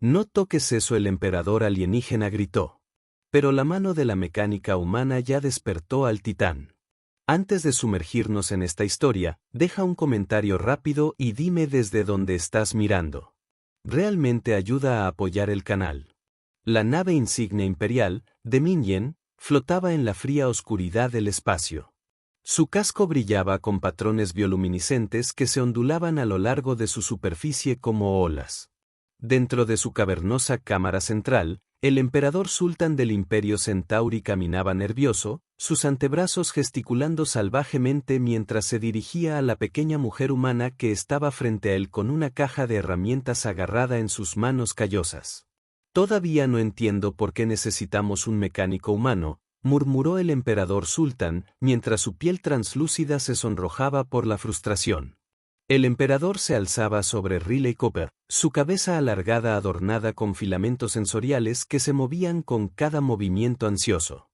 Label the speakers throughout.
Speaker 1: No toques eso, el emperador alienígena gritó. Pero la mano de la mecánica humana ya despertó al titán. Antes de sumergirnos en esta historia, deja un comentario rápido y dime desde dónde estás mirando. Realmente ayuda a apoyar el canal. La nave insignia imperial, Dominion, flotaba en la fría oscuridad del espacio. Su casco brillaba con patrones bioluminiscentes que se ondulaban a lo largo de su superficie como olas. Dentro de su cavernosa cámara central, el emperador sultán del Imperio Centauri caminaba nervioso, sus antebrazos gesticulando salvajemente mientras se dirigía a la pequeña mujer humana que estaba frente a él con una caja de herramientas agarrada en sus manos callosas. «Todavía no entiendo por qué necesitamos un mecánico humano», murmuró el emperador sultán, mientras su piel translúcida se sonrojaba por la frustración. El emperador se alzaba sobre Riley Cooper, su cabeza alargada adornada con filamentos sensoriales que se movían con cada movimiento ansioso.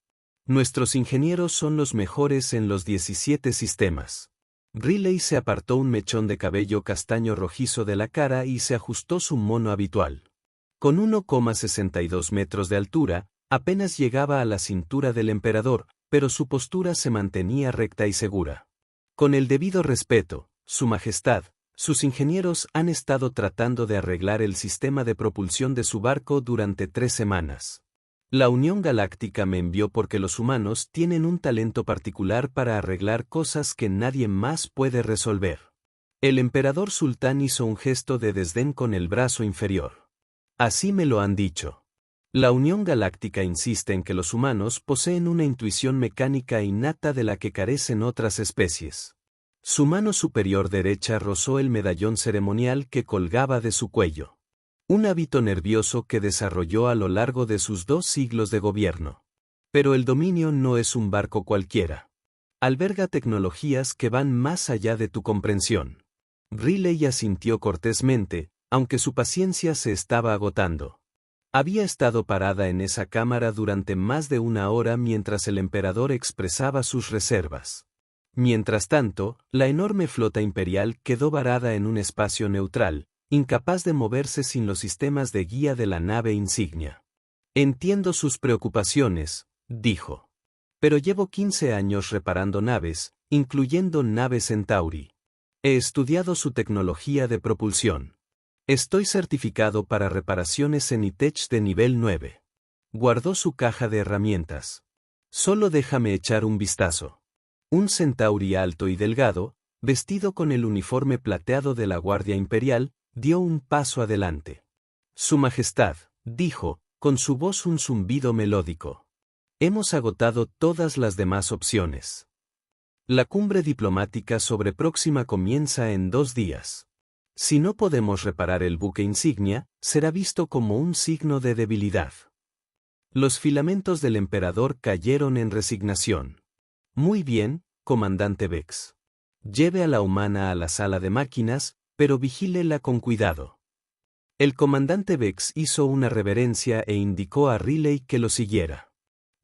Speaker 1: «Nuestros ingenieros son los mejores en los 17 sistemas». Riley se apartó un mechón de cabello castaño rojizo de la cara y se ajustó su mono habitual. Con 1,62 metros de altura, apenas llegaba a la cintura del emperador, pero su postura se mantenía recta y segura. «Con el debido respeto, Su Majestad, sus ingenieros han estado tratando de arreglar el sistema de propulsión de su barco durante 3 semanas. La Unión Galáctica me envió porque los humanos tienen un talento particular para arreglar cosas que nadie más puede resolver». El emperador sultán hizo un gesto de desdén con el brazo inferior. «Así me lo han dicho. La Unión Galáctica insiste en que los humanos poseen una intuición mecánica innata de la que carecen otras especies». Su mano superior derecha rozó el medallón ceremonial que colgaba de su cuello. Un hábito nervioso que desarrolló a lo largo de sus 2 siglos de gobierno. Pero el Dominion no es un barco cualquiera. Alberga tecnologías que van más allá de tu comprensión. Riley asintió cortésmente, aunque su paciencia se estaba agotando. Había estado parada en esa cámara durante más de 1 hora mientras el emperador expresaba sus reservas. Mientras tanto, la enorme flota imperial quedó varada en un espacio neutral, incapaz de moverse sin los sistemas de guía de la nave insignia. «Entiendo sus preocupaciones», dijo. «Pero llevo 15 años reparando naves, incluyendo naves Centauri. He estudiado su tecnología de propulsión. Estoy certificado para reparaciones en ITech de nivel 9. Guardó su caja de herramientas. «Solo déjame echar un vistazo». Un Centauri alto y delgado, vestido con el uniforme plateado de la Guardia Imperial, dio un paso adelante. «Su Majestad», dijo, con su voz un zumbido melódico. «Hemos agotado todas las demás opciones. La cumbre diplomática sobre Próxima comienza en 2 días. Si no podemos reparar el buque insignia, será visto como un signo de debilidad». Los filamentos del emperador cayeron en resignación. «Muy bien, comandante Vex. Lleve a la humana a la sala de máquinas, pero vigílela con cuidado». El comandante Vex hizo una reverencia e indicó a Riley que lo siguiera.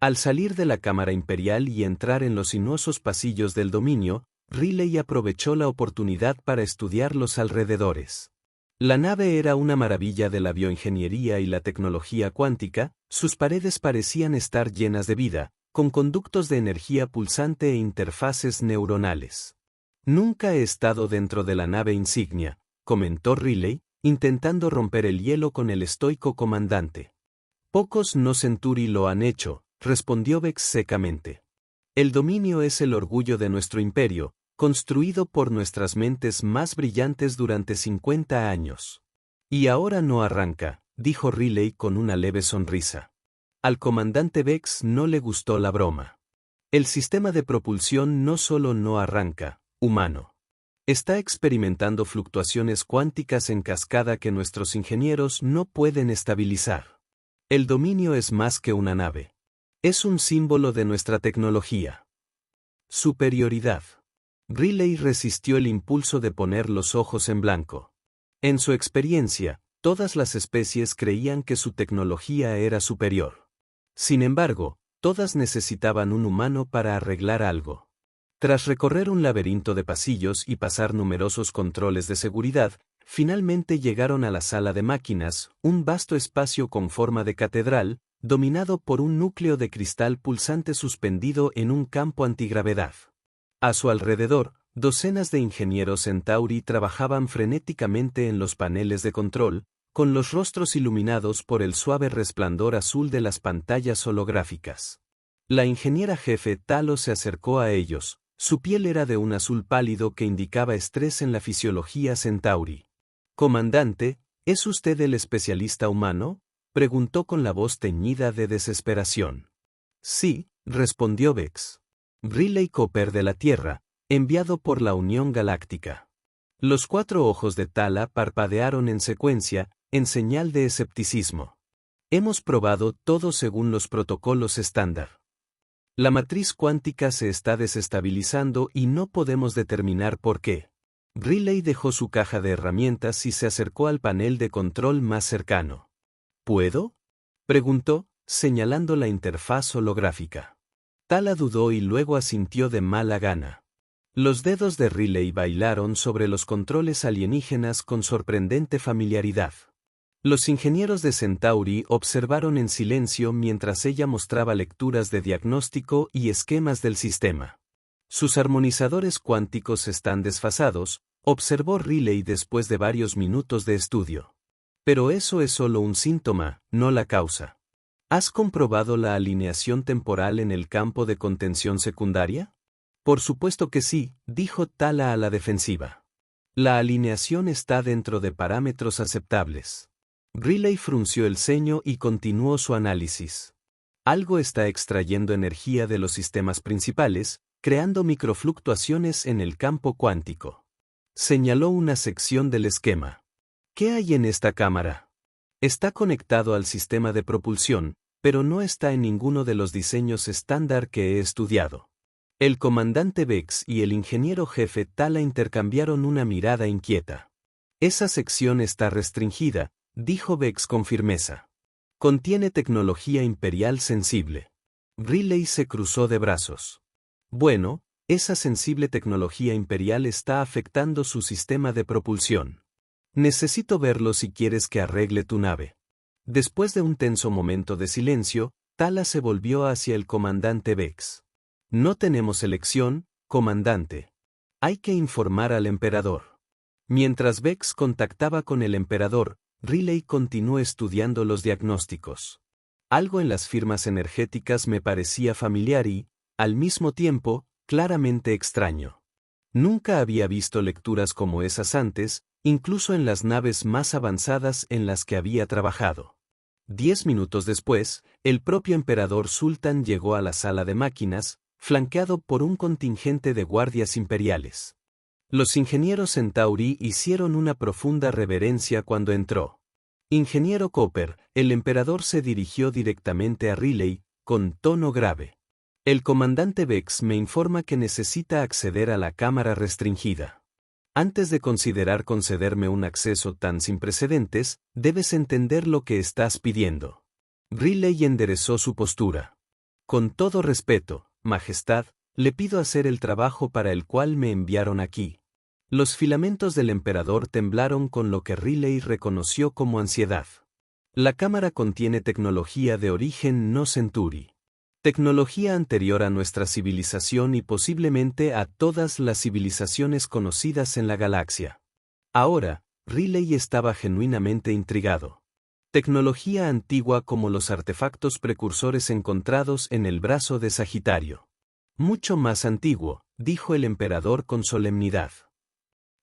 Speaker 1: Al salir de la cámara imperial y entrar en los sinuosos pasillos del dominio, Riley aprovechó la oportunidad para estudiar los alrededores. La nave era una maravilla de la bioingeniería y la tecnología cuántica, sus paredes parecían estar llenas de vida, con conductos de energía pulsante e interfaces neuronales. «Nunca he estado dentro de la nave insignia», comentó Riley, intentando romper el hielo con el estoico comandante. «Pocos no Centauri lo han hecho», respondió Vex secamente. «El dominio es el orgullo de nuestro imperio, construido por nuestras mentes más brillantes durante 50 años. Y ahora no arranca», dijo Riley con una leve sonrisa. Al comandante Vex no le gustó la broma. «El sistema de propulsión no solo no arranca, humano. Está experimentando fluctuaciones cuánticas en cascada que nuestros ingenieros no pueden estabilizar. El dominio es más que una nave. Es un símbolo de nuestra tecnología. Superioridad». Riley resistió el impulso de poner los ojos en blanco. En su experiencia, todas las especies creían que su tecnología era superior. Sin embargo, todas necesitaban un humano para arreglar algo. Tras recorrer un laberinto de pasillos y pasar numerosos controles de seguridad, Finalmente llegaron a la sala de máquinas, un vasto espacio con forma de catedral, dominado por un núcleo de cristal pulsante suspendido en un campo antigravedad. A su alrededor, docenas de ingenieros Centauri trabajaban frenéticamente en los paneles de control, con los rostros iluminados por el suave resplandor azul de las pantallas holográficas. La ingeniera jefe Talos se acercó a ellos. Su piel era de un azul pálido que indicaba estrés en la fisiología Centauri. «Comandante, ¿es usted el especialista humano?», preguntó con la voz teñida de desesperación. «Sí», respondió Vex. «Riley Cooper de la Tierra, enviado por la Unión Galáctica». Los 4 ojos de Tala parpadearon en secuencia, en señal de escepticismo. «Hemos probado todo según los protocolos estándar. La matriz cuántica se está desestabilizando y no podemos determinar por qué». Riley dejó su caja de herramientas y se acercó al panel de control más cercano. «¿Puedo?», preguntó, señalando la interfaz holográfica. Tala dudó y luego asintió de mala gana. Los dedos de Riley bailaron sobre los controles alienígenas con sorprendente familiaridad. Los ingenieros de Centauri observaron en silencio mientras ella mostraba lecturas de diagnóstico y esquemas del sistema. «Sus armonizadores cuánticos están desfasados», observó Riley después de varios minutos de estudio. «Pero eso es solo un síntoma, no la causa». «¿Has comprobado la alineación temporal en el campo de contención secundaria?». «Por supuesto que sí», dijo Tala a la defensiva. «La alineación está dentro de parámetros aceptables». Riley frunció el ceño y continuó su análisis. «Algo está extrayendo energía de los sistemas principales, creando microfluctuaciones en el campo cuántico». Señaló una sección del esquema. «¿Qué hay en esta cámara?». «Está conectado al sistema de propulsión, pero no está en ninguno de los diseños estándar que he estudiado». El comandante Vex y el ingeniero jefe Tala intercambiaron una mirada inquieta. «Esa sección está restringida», dijo Vex con firmeza. «Contiene tecnología imperial sensible». Riley se cruzó de brazos. «Bueno, esa sensible tecnología imperial está afectando su sistema de propulsión. Necesito verlo si quieres que arregle tu nave». Después de un tenso momento de silencio, Tala se volvió hacia el comandante Vex. «No tenemos elección, comandante. Hay que informar al emperador». Mientras Vex contactaba con el emperador, Riley continuó estudiando los diagnósticos. Algo en las firmas energéticas me parecía familiar y, al mismo tiempo, claramente extraño. Nunca había visto lecturas como esas antes, incluso en las naves más avanzadas en las que había trabajado. 10 minutos después, el propio emperador Sultan llegó a la sala de máquinas, flanqueado por un contingente de guardias imperiales. Los ingenieros Centauri hicieron una profunda reverencia cuando entró. «Ingeniero Cooper», el emperador se dirigió directamente a Riley, con tono grave. «El comandante Vex me informa que necesita acceder a la cámara restringida. Antes de considerar concederme un acceso tan sin precedentes, debes entender lo que estás pidiendo». Riley enderezó su postura. «Con todo respeto, Majestad, le pido hacer el trabajo para el cual me enviaron aquí». Los filamentos del emperador temblaron con lo que Riley reconoció como ansiedad. «La cámara contiene tecnología de origen no Centauri. Tecnología anterior a nuestra civilización y posiblemente a todas las civilizaciones conocidas en la galaxia». Ahora, Riley estaba genuinamente intrigado. Tecnología antigua como los artefactos precursores encontrados en el brazo de Sagitario. «Mucho más antiguo», dijo el emperador con solemnidad.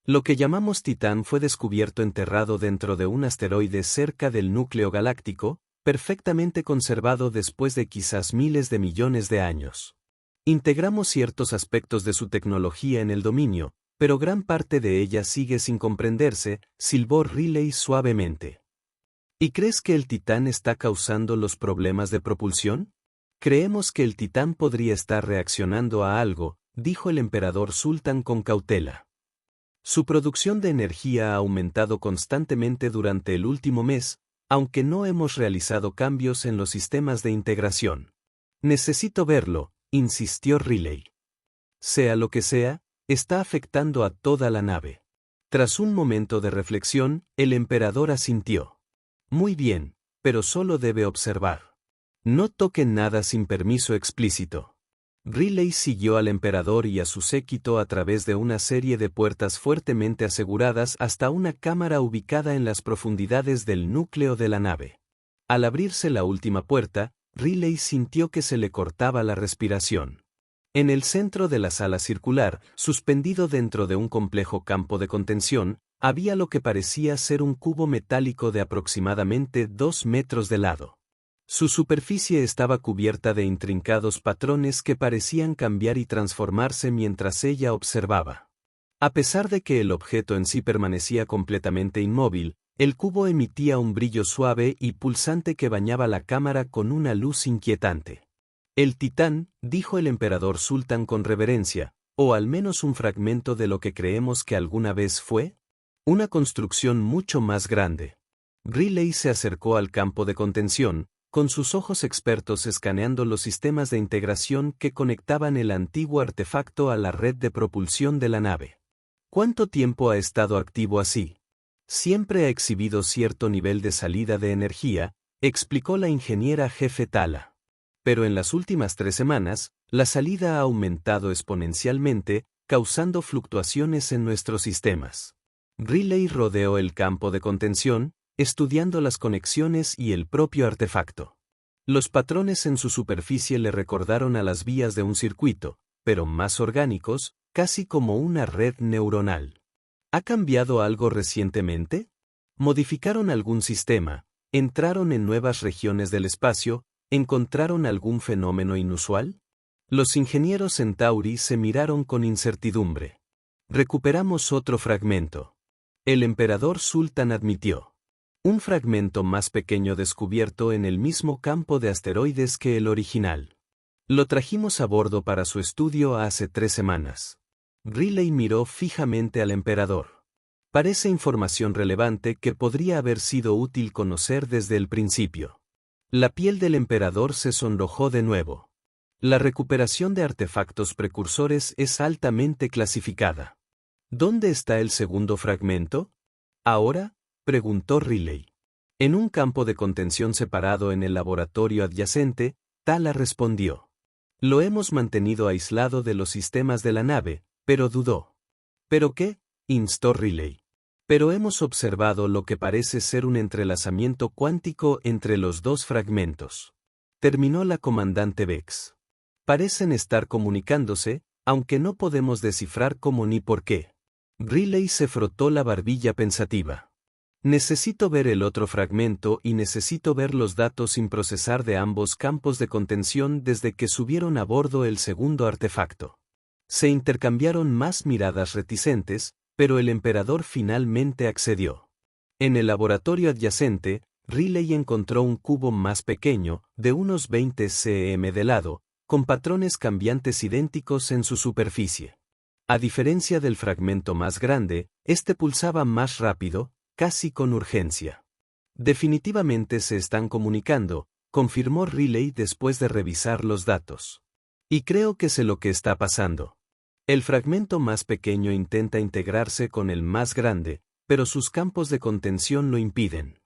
Speaker 1: «Lo que llamamos Titán fue descubierto enterrado dentro de un asteroide cerca del núcleo galáctico, perfectamente conservado después de quizás miles de millones de años. Integramos ciertos aspectos de su tecnología en el dominio, pero gran parte de ella sigue sin comprenderse», silbó Riley suavemente. «¿Y crees que el Titán está causando los problemas de propulsión?». «Creemos que el Titán podría estar reaccionando a algo», dijo el emperador Sultan con cautela. «Su producción de energía ha aumentado constantemente durante el último mes, aunque no hemos realizado cambios en los sistemas de integración». «Necesito verlo», insistió Riley. «Sea lo que sea, está afectando a toda la nave». Tras un momento de reflexión, el emperador asintió. Muy bien, pero solo debe observar. No toquen nada sin permiso explícito. Riley siguió al emperador y a su séquito a través de una serie de puertas fuertemente aseguradas hasta una cámara ubicada en las profundidades del núcleo de la nave. Al abrirse la última puerta, Riley sintió que se le cortaba la respiración. En el centro de la sala circular, suspendido dentro de un complejo campo de contención, había lo que parecía ser un cubo metálico de aproximadamente 2 metros de lado. Su superficie estaba cubierta de intrincados patrones que parecían cambiar y transformarse mientras ella observaba. A pesar de que el objeto en sí permanecía completamente inmóvil, el cubo emitía un brillo suave y pulsante que bañaba la cámara con una luz inquietante. El Titán, dijo el emperador Sultán con reverencia, o al menos un fragmento de lo que creemos que alguna vez fue, una construcción mucho más grande. Riley se acercó al campo de contención, con sus ojos expertos escaneando los sistemas de integración que conectaban el antiguo artefacto a la red de propulsión de la nave. ¿Cuánto tiempo ha estado activo así? Siempre ha exhibido cierto nivel de salida de energía, explicó la ingeniera jefe Tala. Pero en las últimas 3 semanas, la salida ha aumentado exponencialmente, causando fluctuaciones en nuestros sistemas. Riley rodeó el campo de contención, estudiando las conexiones y el propio artefacto. Los patrones en su superficie le recordaron a las vías de un circuito, pero más orgánicos, casi como una red neuronal. ¿Ha cambiado algo recientemente? ¿Modificaron algún sistema? ¿Entraron en nuevas regiones del espacio? ¿Encontraron algún fenómeno inusual? Los ingenieros Centauri se miraron con incertidumbre. Recuperamos otro fragmento. El emperador Sultán admitió. Un fragmento más pequeño descubierto en el mismo campo de asteroides que el original. Lo trajimos a bordo para su estudio hace 3 semanas. Riley miró fijamente al emperador. Parece información relevante que podría haber sido útil conocer desde el principio. La piel del emperador se sonrojó de nuevo. La recuperación de artefactos precursores es altamente clasificada. ¿Dónde está el segundo fragmento? ¿Ahora? Preguntó Riley. En un campo de contención separado en el laboratorio adyacente, Tala respondió. Lo hemos mantenido aislado de los sistemas de la nave, pero dudó. ¿Pero qué? Instó Riley. Pero hemos observado lo que parece ser un entrelazamiento cuántico entre los 2 fragmentos. Terminó la comandante Vex. Parecen estar comunicándose, aunque no podemos descifrar cómo ni por qué. Riley se frotó la barbilla pensativa. Necesito ver el otro fragmento y necesito ver los datos sin procesar de ambos campos de contención desde que subieron a bordo el segundo artefacto. Se intercambiaron más miradas reticentes, pero el emperador finalmente accedió. En el laboratorio adyacente, Riley encontró un cubo más pequeño, de unos 20 cm de lado, con patrones cambiantes idénticos en su superficie. A diferencia del fragmento más grande, este pulsaba más rápido, casi con urgencia. Definitivamente se están comunicando, confirmó Riley después de revisar los datos. Y creo que sé lo que está pasando. El fragmento más pequeño intenta integrarse con el más grande, pero sus campos de contención lo impiden.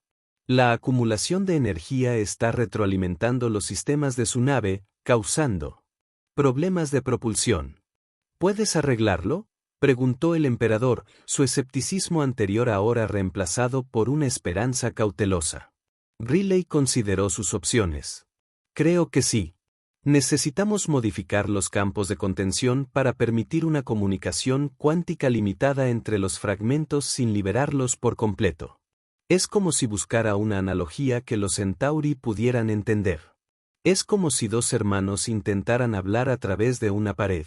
Speaker 1: La acumulación de energía está retroalimentando los sistemas de su nave, causando problemas de propulsión. ¿Puedes arreglarlo?, preguntó el emperador, su escepticismo anterior ahora reemplazado por una esperanza cautelosa. Riley consideró sus opciones. Creo que sí. Necesitamos modificar los campos de contención para permitir una comunicación cuántica limitada entre los fragmentos sin liberarlos por completo. Es como si buscara una analogía que los Centauri pudieran entender. Es como si 2 hermanos intentaran hablar a través de una pared.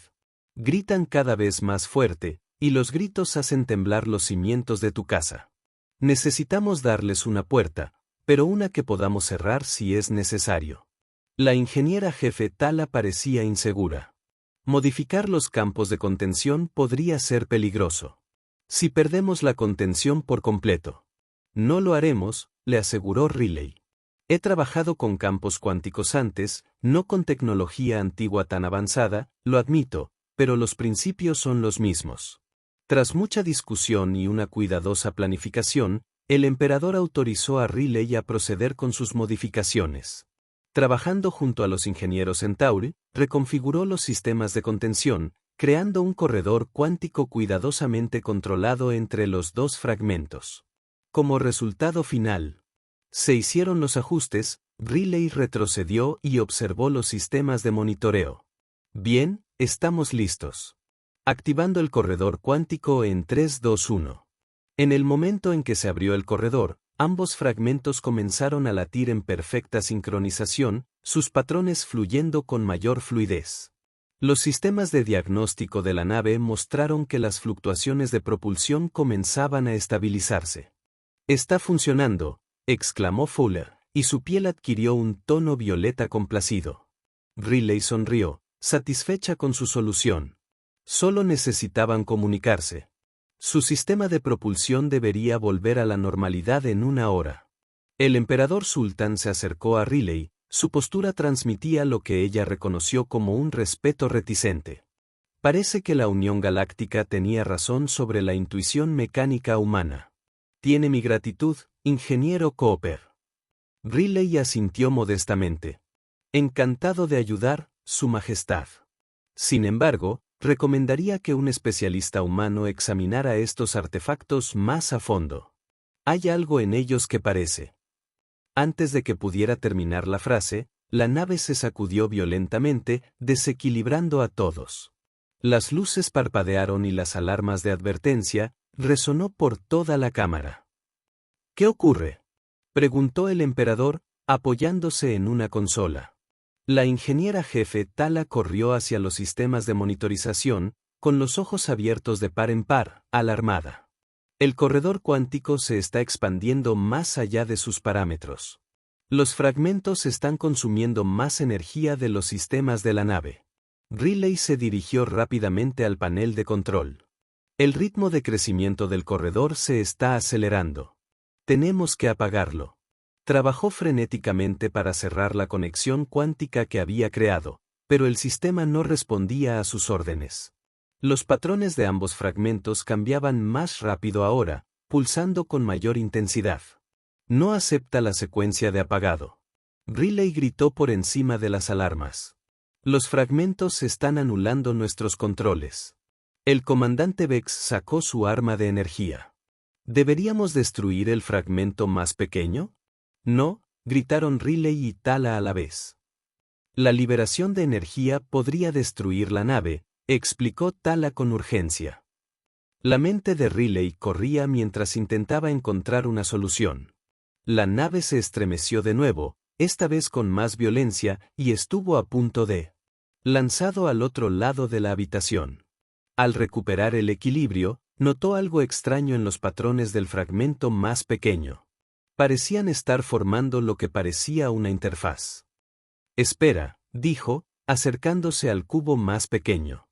Speaker 1: Gritan cada vez más fuerte, y los gritos hacen temblar los cimientos de tu casa. Necesitamos darles una puerta, pero una que podamos cerrar si es necesario. La ingeniera jefe Tala parecía insegura. Modificar los campos de contención podría ser peligroso. Si perdemos la contención por completo. No lo haremos, le aseguró Riley. He trabajado con campos cuánticos antes, no con tecnología antigua tan avanzada, lo admito, pero los principios son los mismos. Tras mucha discusión y una cuidadosa planificación, el emperador autorizó a Riley a proceder con sus modificaciones. Trabajando junto a los ingenieros Centauri, reconfiguró los sistemas de contención, creando un corredor cuántico cuidadosamente controlado entre los dos fragmentos. Como resultado final, se hicieron los ajustes, Riley retrocedió y observó los sistemas de monitoreo. Bien, estamos listos. Activando el corredor cuántico en 3, 2, 1. En el momento en que se abrió el corredor, ambos fragmentos comenzaron a latir en perfecta sincronización, sus patrones fluyendo con mayor fluidez. Los sistemas de diagnóstico de la nave mostraron que las fluctuaciones de propulsión comenzaban a estabilizarse. «Está funcionando», exclamó Fuller, y su piel adquirió un tono violeta complacido. Riley sonrió, satisfecha con su solución. Solo necesitaban comunicarse. Su sistema de propulsión debería volver a la normalidad en 1 hora. El emperador Sultan se acercó a Riley, su postura transmitía lo que ella reconoció como un respeto reticente. Parece que la Unión Galáctica tenía razón sobre la intuición mecánica humana. Tiene mi gratitud, ingeniero Cooper. Riley asintió modestamente. Encantado de ayudar, Su Majestad. Sin embargo, recomendaría que un especialista humano examinara estos artefactos más a fondo. Hay algo en ellos que parece. Antes de que pudiera terminar la frase, la nave se sacudió violentamente, desequilibrando a todos. Las luces parpadearon y las alarmas de advertencia resonó por toda la cámara. ¿Qué ocurre?, preguntó el emperador, apoyándose en una consola. La ingeniera jefe Tala corrió hacia los sistemas de monitorización, con los ojos abiertos de par en par, alarmada. El corredor cuántico se está expandiendo más allá de sus parámetros. Los fragmentos están consumiendo más energía de los sistemas de la nave. Riley se dirigió rápidamente al panel de control. El ritmo de crecimiento del corredor se está acelerando. Tenemos que apagarlo. Trabajó frenéticamente para cerrar la conexión cuántica que había creado, pero el sistema no respondía a sus órdenes. Los patrones de ambos fragmentos cambiaban más rápido ahora, pulsando con mayor intensidad. No acepta la secuencia de apagado. Riley gritó por encima de las alarmas. Los fragmentos están anulando nuestros controles. El comandante Vex sacó su arma de energía. ¿Deberíamos destruir el fragmento más pequeño? No, gritaron Riley y Tala a la vez. La liberación de energía podría destruir la nave, explicó Tala con urgencia. La mente de Riley corría mientras intentaba encontrar una solución. La nave se estremeció de nuevo, esta vez con más violencia, y estuvo a punto de lanzado al otro lado de la habitación. Al recuperar el equilibrio, notó algo extraño en los patrones del fragmento más pequeño. Parecían estar formando lo que parecía una interfaz. Espera, dijo, acercándose al cubo más pequeño.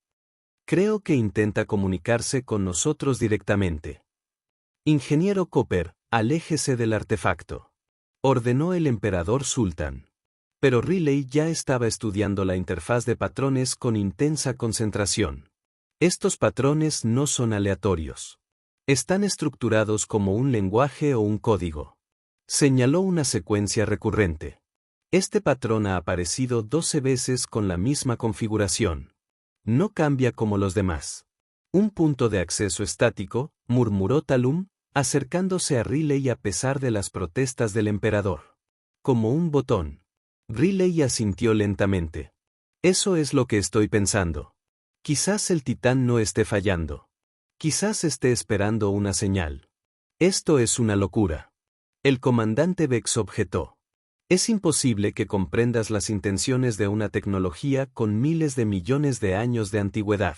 Speaker 1: Creo que intenta comunicarse con nosotros directamente. Ingeniero Cooper, aléjese del artefacto. Ordenó el emperador Sultan. Pero Riley ya estaba estudiando la interfaz de patrones con intensa concentración. Estos patrones no son aleatorios. Están estructurados como un lenguaje o un código. Señaló una secuencia recurrente. Este patrón ha aparecido 12 veces con la misma configuración. No cambia como los demás. Un punto de acceso estático, murmuró Talum, acercándose a Riley a pesar de las protestas del emperador. Como un botón. Riley asintió lentamente. Eso es lo que estoy pensando. Quizás el titán no esté fallando. Quizás esté esperando una señal. Esto es una locura. El comandante Vex objetó. Es imposible que comprendas las intenciones de una tecnología con miles de millones de años de antigüedad.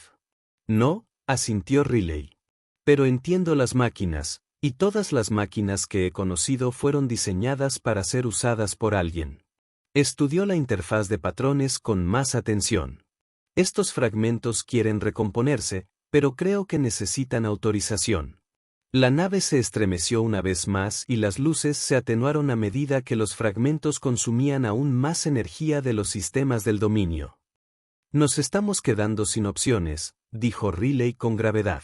Speaker 1: No, asintió Riley. Pero entiendo las máquinas, y todas las máquinas que he conocido fueron diseñadas para ser usadas por alguien. Estudió la interfaz de patrones con más atención. Estos fragmentos quieren recomponerse, pero creo que necesitan autorización. La nave se estremeció una vez más y las luces se atenuaron a medida que los fragmentos consumían aún más energía de los sistemas del dominio. Nos estamos quedando sin opciones, dijo Riley con gravedad.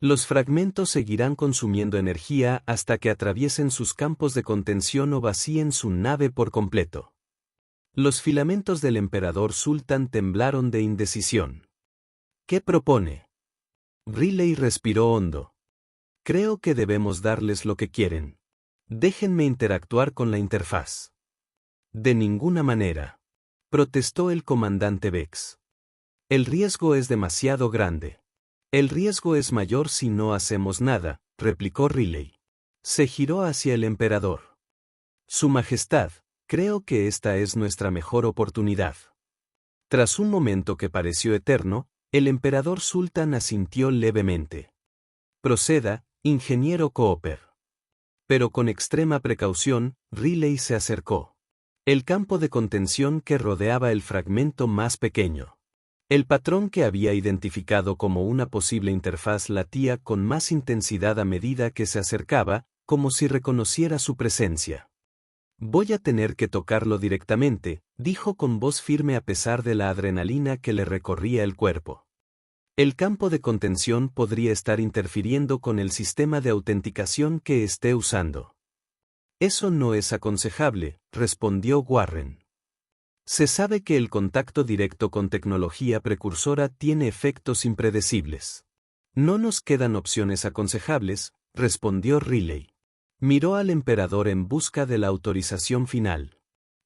Speaker 1: Los fragmentos seguirán consumiendo energía hasta que atraviesen sus campos de contención o vacíen su nave por completo. Los filamentos del emperador Sultan temblaron de indecisión. ¿Qué propone? Riley respiró hondo. Creo que debemos darles lo que quieren. Déjenme interactuar con la interfaz. De ninguna manera. Protestó el comandante Vex. El riesgo es demasiado grande. El riesgo es mayor si no hacemos nada, replicó Riley. Se giró hacia el emperador. Su Majestad, creo que esta es nuestra mejor oportunidad. Tras un momento que pareció eterno, el emperador Sultan asintió levemente. Proceda, ingeniero Cooper. Pero con extrema precaución, Riley se acercó. El campo de contención que rodeaba el fragmento más pequeño. El patrón que había identificado como una posible interfaz latía con más intensidad a medida que se acercaba, como si reconociera su presencia. Voy a tener que tocarlo directamente, dijo con voz firme a pesar de la adrenalina que le recorría el cuerpo. El campo de contención podría estar interfiriendo con el sistema de autenticación que esté usando. Eso no es aconsejable, respondió Warren. Se sabe que el contacto directo con tecnología precursora tiene efectos impredecibles. No nos quedan opciones aconsejables, respondió Riley. Miró al emperador en busca de la autorización final.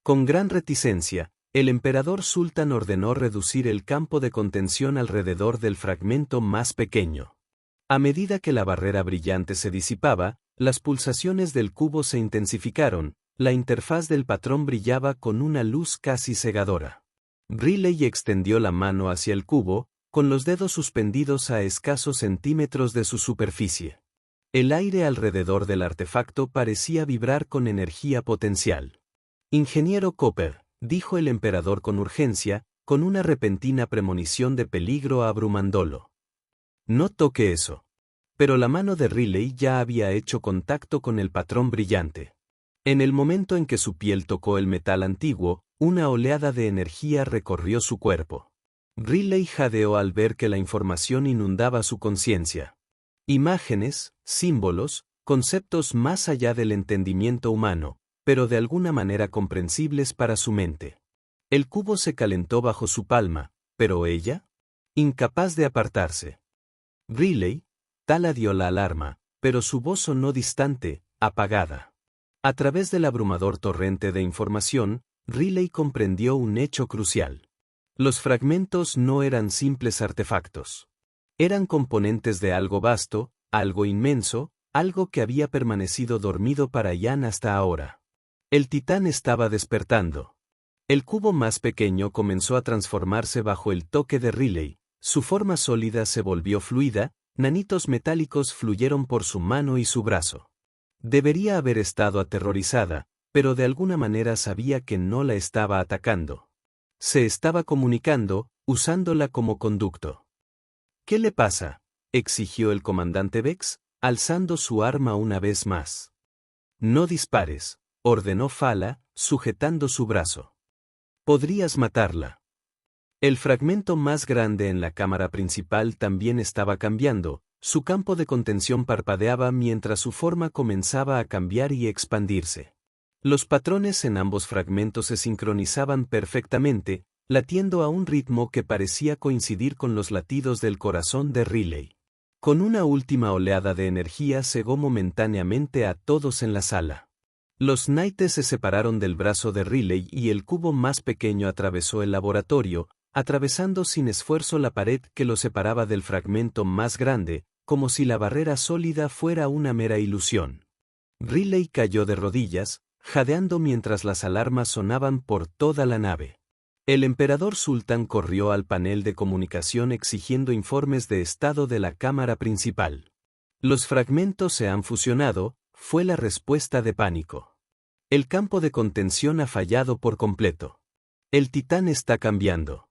Speaker 1: Con gran reticencia, el emperador Sultan ordenó reducir el campo de contención alrededor del fragmento más pequeño. A medida que la barrera brillante se disipaba, las pulsaciones del cubo se intensificaron. La interfaz del patrón brillaba con una luz casi cegadora. Riley extendió la mano hacia el cubo, con los dedos suspendidos a escasos centímetros de su superficie. El aire alrededor del artefacto parecía vibrar con energía potencial. Ingeniero Cooper, dijo el emperador con urgencia, con una repentina premonición de peligro abrumándolo. No toque eso. Pero la mano de Riley ya había hecho contacto con el patrón brillante. En el momento en que su piel tocó el metal antiguo, una oleada de energía recorrió su cuerpo. Riley jadeó al ver que la información inundaba su conciencia. Imágenes, símbolos, conceptos más allá del entendimiento humano, pero de alguna manera comprensibles para su mente. El cubo se calentó bajo su palma, pero ella, incapaz de apartarse. Riley, Tala dio la alarma, pero su voz sonó distante, apagada. A través del abrumador torrente de información, Riley comprendió un hecho crucial. Los fragmentos no eran simples artefactos. Eran componentes de algo vasto, algo inmenso, algo que había permanecido dormido para Ian hasta ahora. El titán estaba despertando. El cubo más pequeño comenzó a transformarse bajo el toque de Riley, su forma sólida se volvió fluida, nanitos metálicos fluyeron por su mano y su brazo. Debería haber estado aterrorizada, pero de alguna manera sabía que no la estaba atacando. Se estaba comunicando, usándola como conducto. ¿Qué le pasa?, exigió el comandante Vex, alzando su arma una vez más. No dispares, ordenó Fala, sujetando su brazo. Podrías matarla. El fragmento más grande en la cámara principal también estaba cambiando. Su campo de contención parpadeaba mientras su forma comenzaba a cambiar y expandirse. Los patrones en ambos fragmentos se sincronizaban perfectamente, latiendo a un ritmo que parecía coincidir con los latidos del corazón de Riley. Con una última oleada de energía cegó momentáneamente a todos en la sala. Los Knights se separaron del brazo de Riley y el cubo más pequeño atravesó el laboratorio, atravesando sin esfuerzo la pared que lo separaba del fragmento más grande, como si la barrera sólida fuera una mera ilusión. Riley cayó de rodillas, jadeando mientras las alarmas sonaban por toda la nave. El emperador Sultan corrió al panel de comunicación exigiendo informes de estado de la cámara principal. Los fragmentos se han fusionado, fue la respuesta de pánico. El campo de contención ha fallado por completo. El titán está cambiando.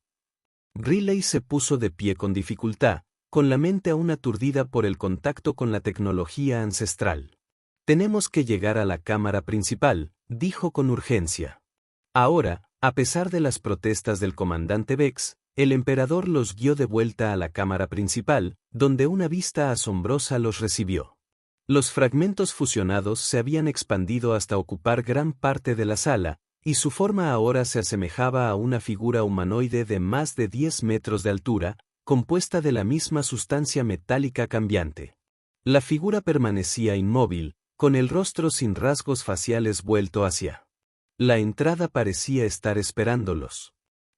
Speaker 1: Riley se puso de pie con dificultad, con la mente aún aturdida por el contacto con la tecnología ancestral. Tenemos que llegar a la cámara principal, dijo con urgencia. Ahora, a pesar de las protestas del comandante Vex, el emperador los guió de vuelta a la cámara principal, donde una vista asombrosa los recibió. Los fragmentos fusionados se habían expandido hasta ocupar gran parte de la sala, y su forma ahora se asemejaba a una figura humanoide de más de 10 metros de altura, compuesta de la misma sustancia metálica cambiante. La figura permanecía inmóvil, con el rostro sin rasgos faciales vuelto hacia la entrada. Parecía estar esperándolos.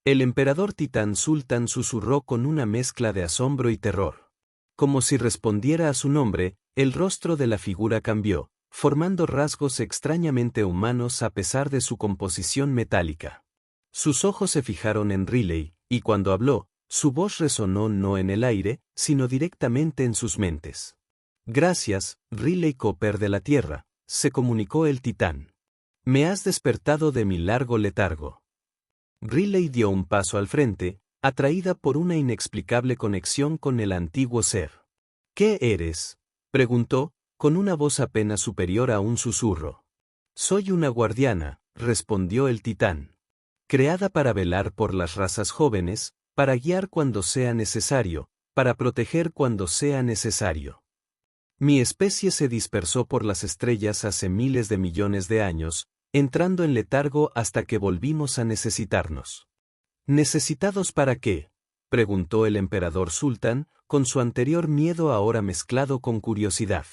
Speaker 1: El emperador Titán Sultan susurró con una mezcla de asombro y terror. Como si respondiera a su nombre, el rostro de la figura cambió, formando rasgos extrañamente humanos a pesar de su composición metálica. Sus ojos se fijaron en Riley, y cuando habló, su voz resonó no en el aire, sino directamente en sus mentes. Gracias, Riley Cooper de la Tierra, se comunicó el titán. Me has despertado de mi largo letargo. Riley dio un paso al frente, atraída por una inexplicable conexión con el antiguo ser. ¿Qué eres?, preguntó, con una voz apenas superior a un susurro. Soy una guardiana, respondió el titán. Creada para velar por las razas jóvenes, para guiar cuando sea necesario, para proteger cuando sea necesario. Mi especie se dispersó por las estrellas hace miles de millones de años, entrando en letargo hasta que volvimos a necesitarnos. ¿Necesitados para qué?, preguntó el emperador Sultan, con su anterior miedo ahora mezclado con curiosidad.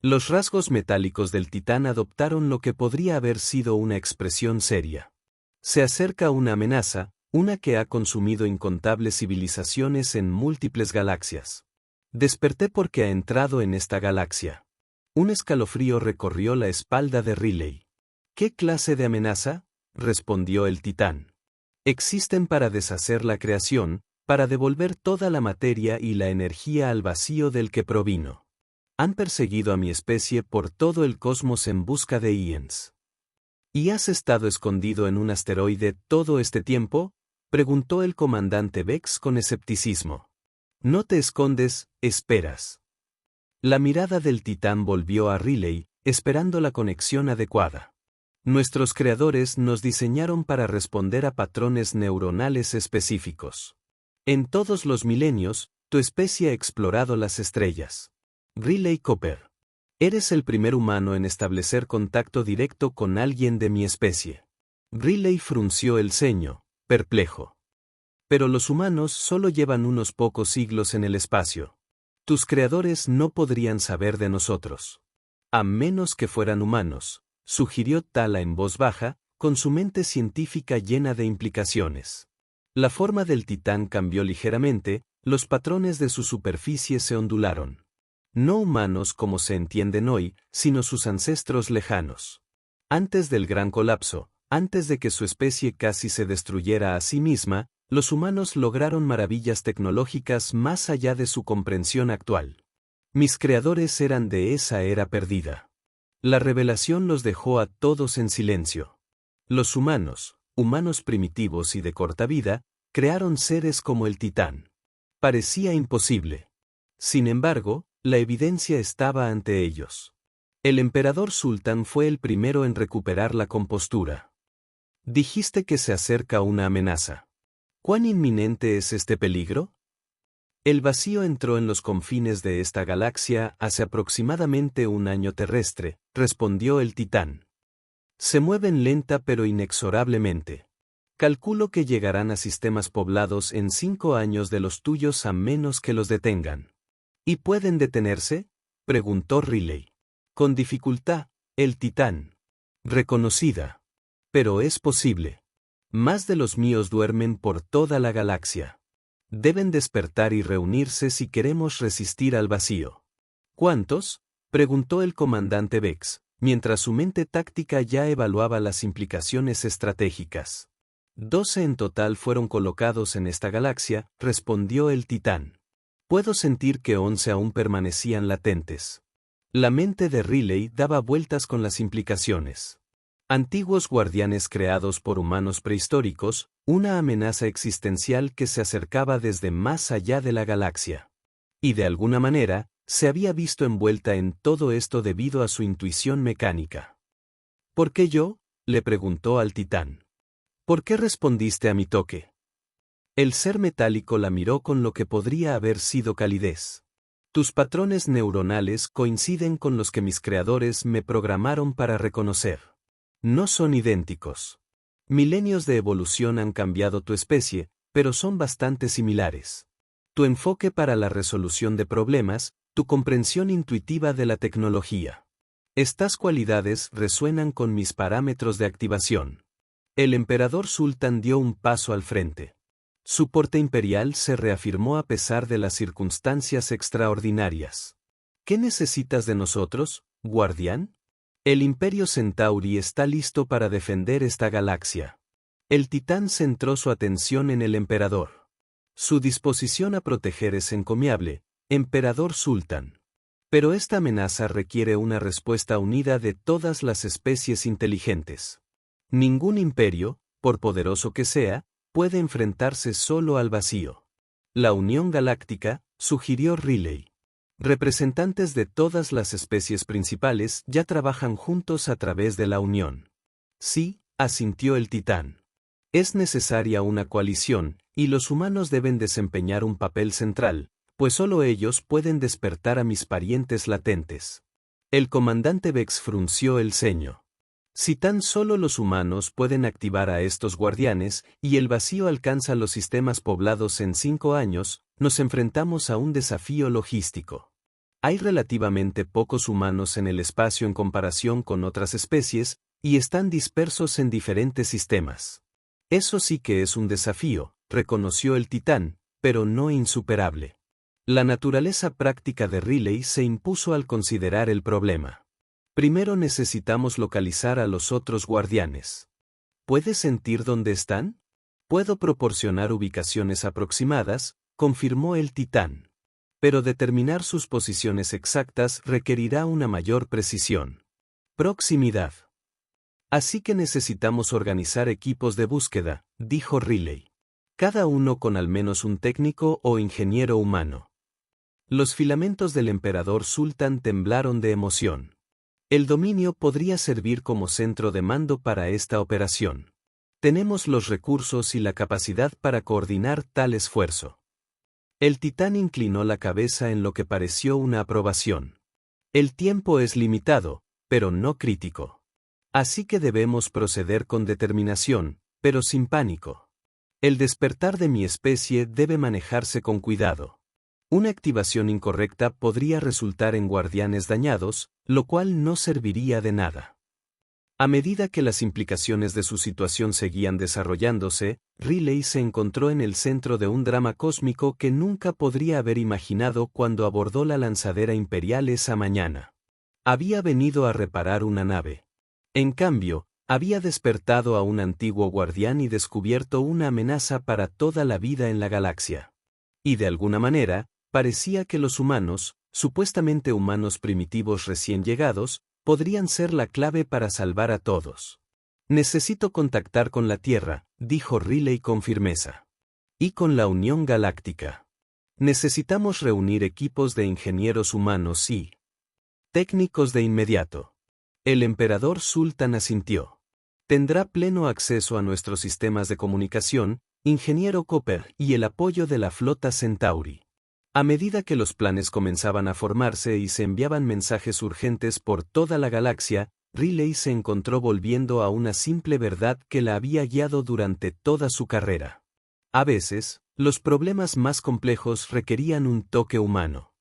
Speaker 1: Los rasgos metálicos del titán adoptaron lo que podría haber sido una expresión seria. Se acerca una amenaza, una que ha consumido incontables civilizaciones en múltiples galaxias. Desperté porque ha entrado en esta galaxia. Un escalofrío recorrió la espalda de Riley. ¿Qué clase de amenaza?, respondió el titán. Existen para deshacer la creación, para devolver toda la materia y la energía al vacío del que provino. Han perseguido a mi especie por todo el cosmos en busca de Iens. ¿Y has estado escondido en un asteroide todo este tiempo?, preguntó el comandante Vex con escepticismo. No te escondes, esperas. La mirada del titán volvió a Riley, esperando la conexión adecuada. Nuestros creadores nos diseñaron para responder a patrones neuronales específicos. En todos los milenios, tu especie ha explorado las estrellas. Riley Cooper. Eres el primer humano en establecer contacto directo con alguien de mi especie. Riley frunció el ceño, perplejo. Pero los humanos solo llevan unos pocos siglos en el espacio. Tus creadores no podrían saber de nosotros. A menos que fueran humanos, sugirió Tala en voz baja, con su mente científica llena de implicaciones. La forma del titán cambió ligeramente, los patrones de su superficie se ondularon. No humanos como se entienden hoy, sino sus ancestros lejanos. Antes del gran colapso, antes de que su especie casi se destruyera a sí misma, los humanos lograron maravillas tecnológicas más allá de su comprensión actual. Mis creadores eran de esa era perdida. La revelación los dejó a todos en silencio. Los humanos, humanos primitivos y de corta vida, crearon seres como el titán. Parecía imposible. Sin embargo, la evidencia estaba ante ellos. El emperador Sultan fue el primero en recuperar la compostura. Dijiste que se acerca una amenaza. ¿Cuán inminente es este peligro? El vacío entró en los confines de esta galaxia hace aproximadamente un año terrestre, respondió el titán. Se mueven lenta pero inexorablemente. Calculo que llegarán a sistemas poblados en 5 años de los tuyos a menos que los detengan. ¿Y pueden detenerse?, preguntó Riley. Con dificultad, el titán. Reconocida. Pero es posible. Más de los míos duermen por toda la galaxia. Deben despertar y reunirse si queremos resistir al vacío. ¿Cuántos?, preguntó el comandante Vex, mientras su mente táctica ya evaluaba las implicaciones estratégicas. 12 en total fueron colocados en esta galaxia, respondió el titán. Puedo sentir que 11 aún permanecían latentes. La mente de Riley daba vueltas con las implicaciones. Antiguos guardianes creados por humanos prehistóricos, una amenaza existencial que se acercaba desde más allá de la galaxia. Y de alguna manera, se había visto envuelta en todo esto debido a su intuición mecánica. ¿Por qué yo?, le preguntó al titán. ¿Por qué respondiste a mi toque? El ser metálico la miró con lo que podría haber sido calidez. Tus patrones neuronales coinciden con los que mis creadores me programaron para reconocer. No son idénticos. Milenios de evolución han cambiado tu especie, pero son bastante similares. Tu enfoque para la resolución de problemas, tu comprensión intuitiva de la tecnología. Estas cualidades resuenan con mis parámetros de activación. El emperador Sultán dio un paso al frente. Su porte imperial se reafirmó a pesar de las circunstancias extraordinarias. ¿Qué necesitas de nosotros, guardián? El Imperio Centauri está listo para defender esta galaxia. El titán centró su atención en el emperador. Su disposición a proteger es encomiable, emperador Sultán. Pero esta amenaza requiere una respuesta unida de todas las especies inteligentes. Ningún imperio, por poderoso que sea, puede enfrentarse solo al vacío. La Unión Galáctica, sugirió Riley. Representantes de todas las especies principales ya trabajan juntos a través de la Unión. Sí, asintió el titán. Es necesaria una coalición, y los humanos deben desempeñar un papel central, pues solo ellos pueden despertar a mis parientes latentes. El comandante Vex frunció el ceño. Si tan solo los humanos pueden activar a estos guardianes, y el vacío alcanza los sistemas poblados en 5 años, nos enfrentamos a un desafío logístico. Hay relativamente pocos humanos en el espacio en comparación con otras especies, y están dispersos en diferentes sistemas. Eso sí que es un desafío, reconoció el titán, pero no insuperable. La naturaleza práctica de Riley se impuso al considerar el problema. Primero necesitamos localizar a los otros guardianes. ¿Puedes sentir dónde están? Puedo proporcionar ubicaciones aproximadas, confirmó el titán. Pero determinar sus posiciones exactas requerirá una mayor precisión. Proximidad. Así que necesitamos organizar equipos de búsqueda, dijo Riley. Cada uno con al menos un técnico o ingeniero humano. Los filamentos del emperador Sultán temblaron de emoción. El dominio podría servir como centro de mando para esta operación. Tenemos los recursos y la capacidad para coordinar tal esfuerzo. El titán inclinó la cabeza en lo que pareció una aprobación. El tiempo es limitado, pero no crítico. Así que debemos proceder con determinación, pero sin pánico. El despertar de mi especie debe manejarse con cuidado. Una activación incorrecta podría resultar en guardianes dañados, lo cual no serviría de nada. A medida que las implicaciones de su situación seguían desarrollándose, Riley se encontró en el centro de un drama cósmico que nunca podría haber imaginado cuando abordó la lanzadera imperial esa mañana. Había venido a reparar una nave. En cambio, había despertado a un antiguo guardián y descubierto una amenaza para toda la vida en la galaxia. Y de alguna manera, parecía que los humanos, supuestamente humanos primitivos recién llegados, podrían ser la clave para salvar a todos. Necesito contactar con la Tierra, dijo Riley con firmeza. Y con la Unión Galáctica. Necesitamos reunir equipos de ingenieros humanos y técnicos de inmediato. El emperador Sultán asintió. Tendrá pleno acceso a nuestros sistemas de comunicación, ingeniero Cooper y el apoyo de la flota Centauri. A medida que los planes comenzaban a formarse y se enviaban mensajes urgentes por toda la galaxia, Riley se encontró volviendo a una simple verdad que la había guiado durante toda su carrera. A veces, los problemas más complejos requerían un toque humano.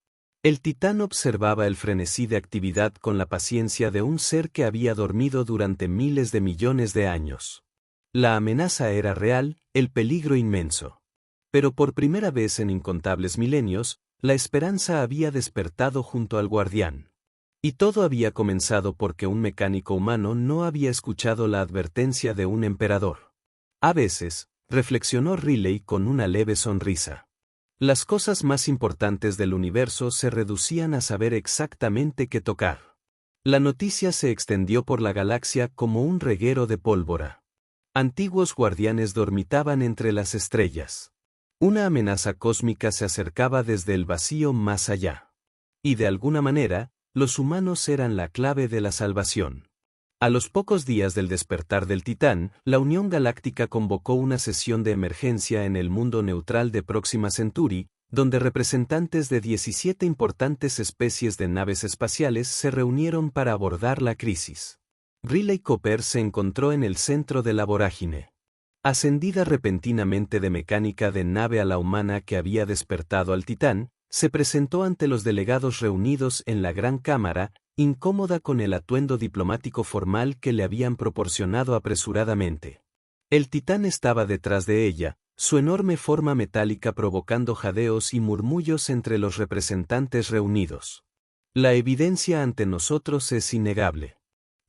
Speaker 1: El titán observaba el frenesí de actividad con la paciencia de un ser que había dormido durante miles de millones de años. La amenaza era real, el peligro inmenso. Pero por primera vez en incontables milenios, la esperanza había despertado junto al guardián. Y todo había comenzado porque un mecánico humano no había escuchado la advertencia de un emperador. A veces, reflexionó Riley con una leve sonrisa. Las cosas más importantes del universo se reducían a saber exactamente qué tocar. La noticia se extendió por la galaxia como un reguero de pólvora. Antiguos guardianes dormitaban entre las estrellas. Una amenaza cósmica se acercaba desde el vacío más allá. Y de alguna manera, los humanos eran la clave de la salvación. A los pocos días del despertar del Titán, la Unión Galáctica convocó una sesión de emergencia en el mundo neutral de Próxima Centauri, donde representantes de 17 importantes especies de naves espaciales se reunieron para abordar la crisis. Riley Cooper se encontró en el centro de la vorágine. Ascendida repentinamente de mecánica de nave a la humana que había despertado al Titán, se presentó ante los delegados reunidos en la Gran Cámara, incómoda con el atuendo diplomático formal que le habían proporcionado apresuradamente. El Titán estaba detrás de ella, su enorme forma metálica provocando jadeos y murmullos entre los representantes reunidos. La evidencia ante nosotros es innegable.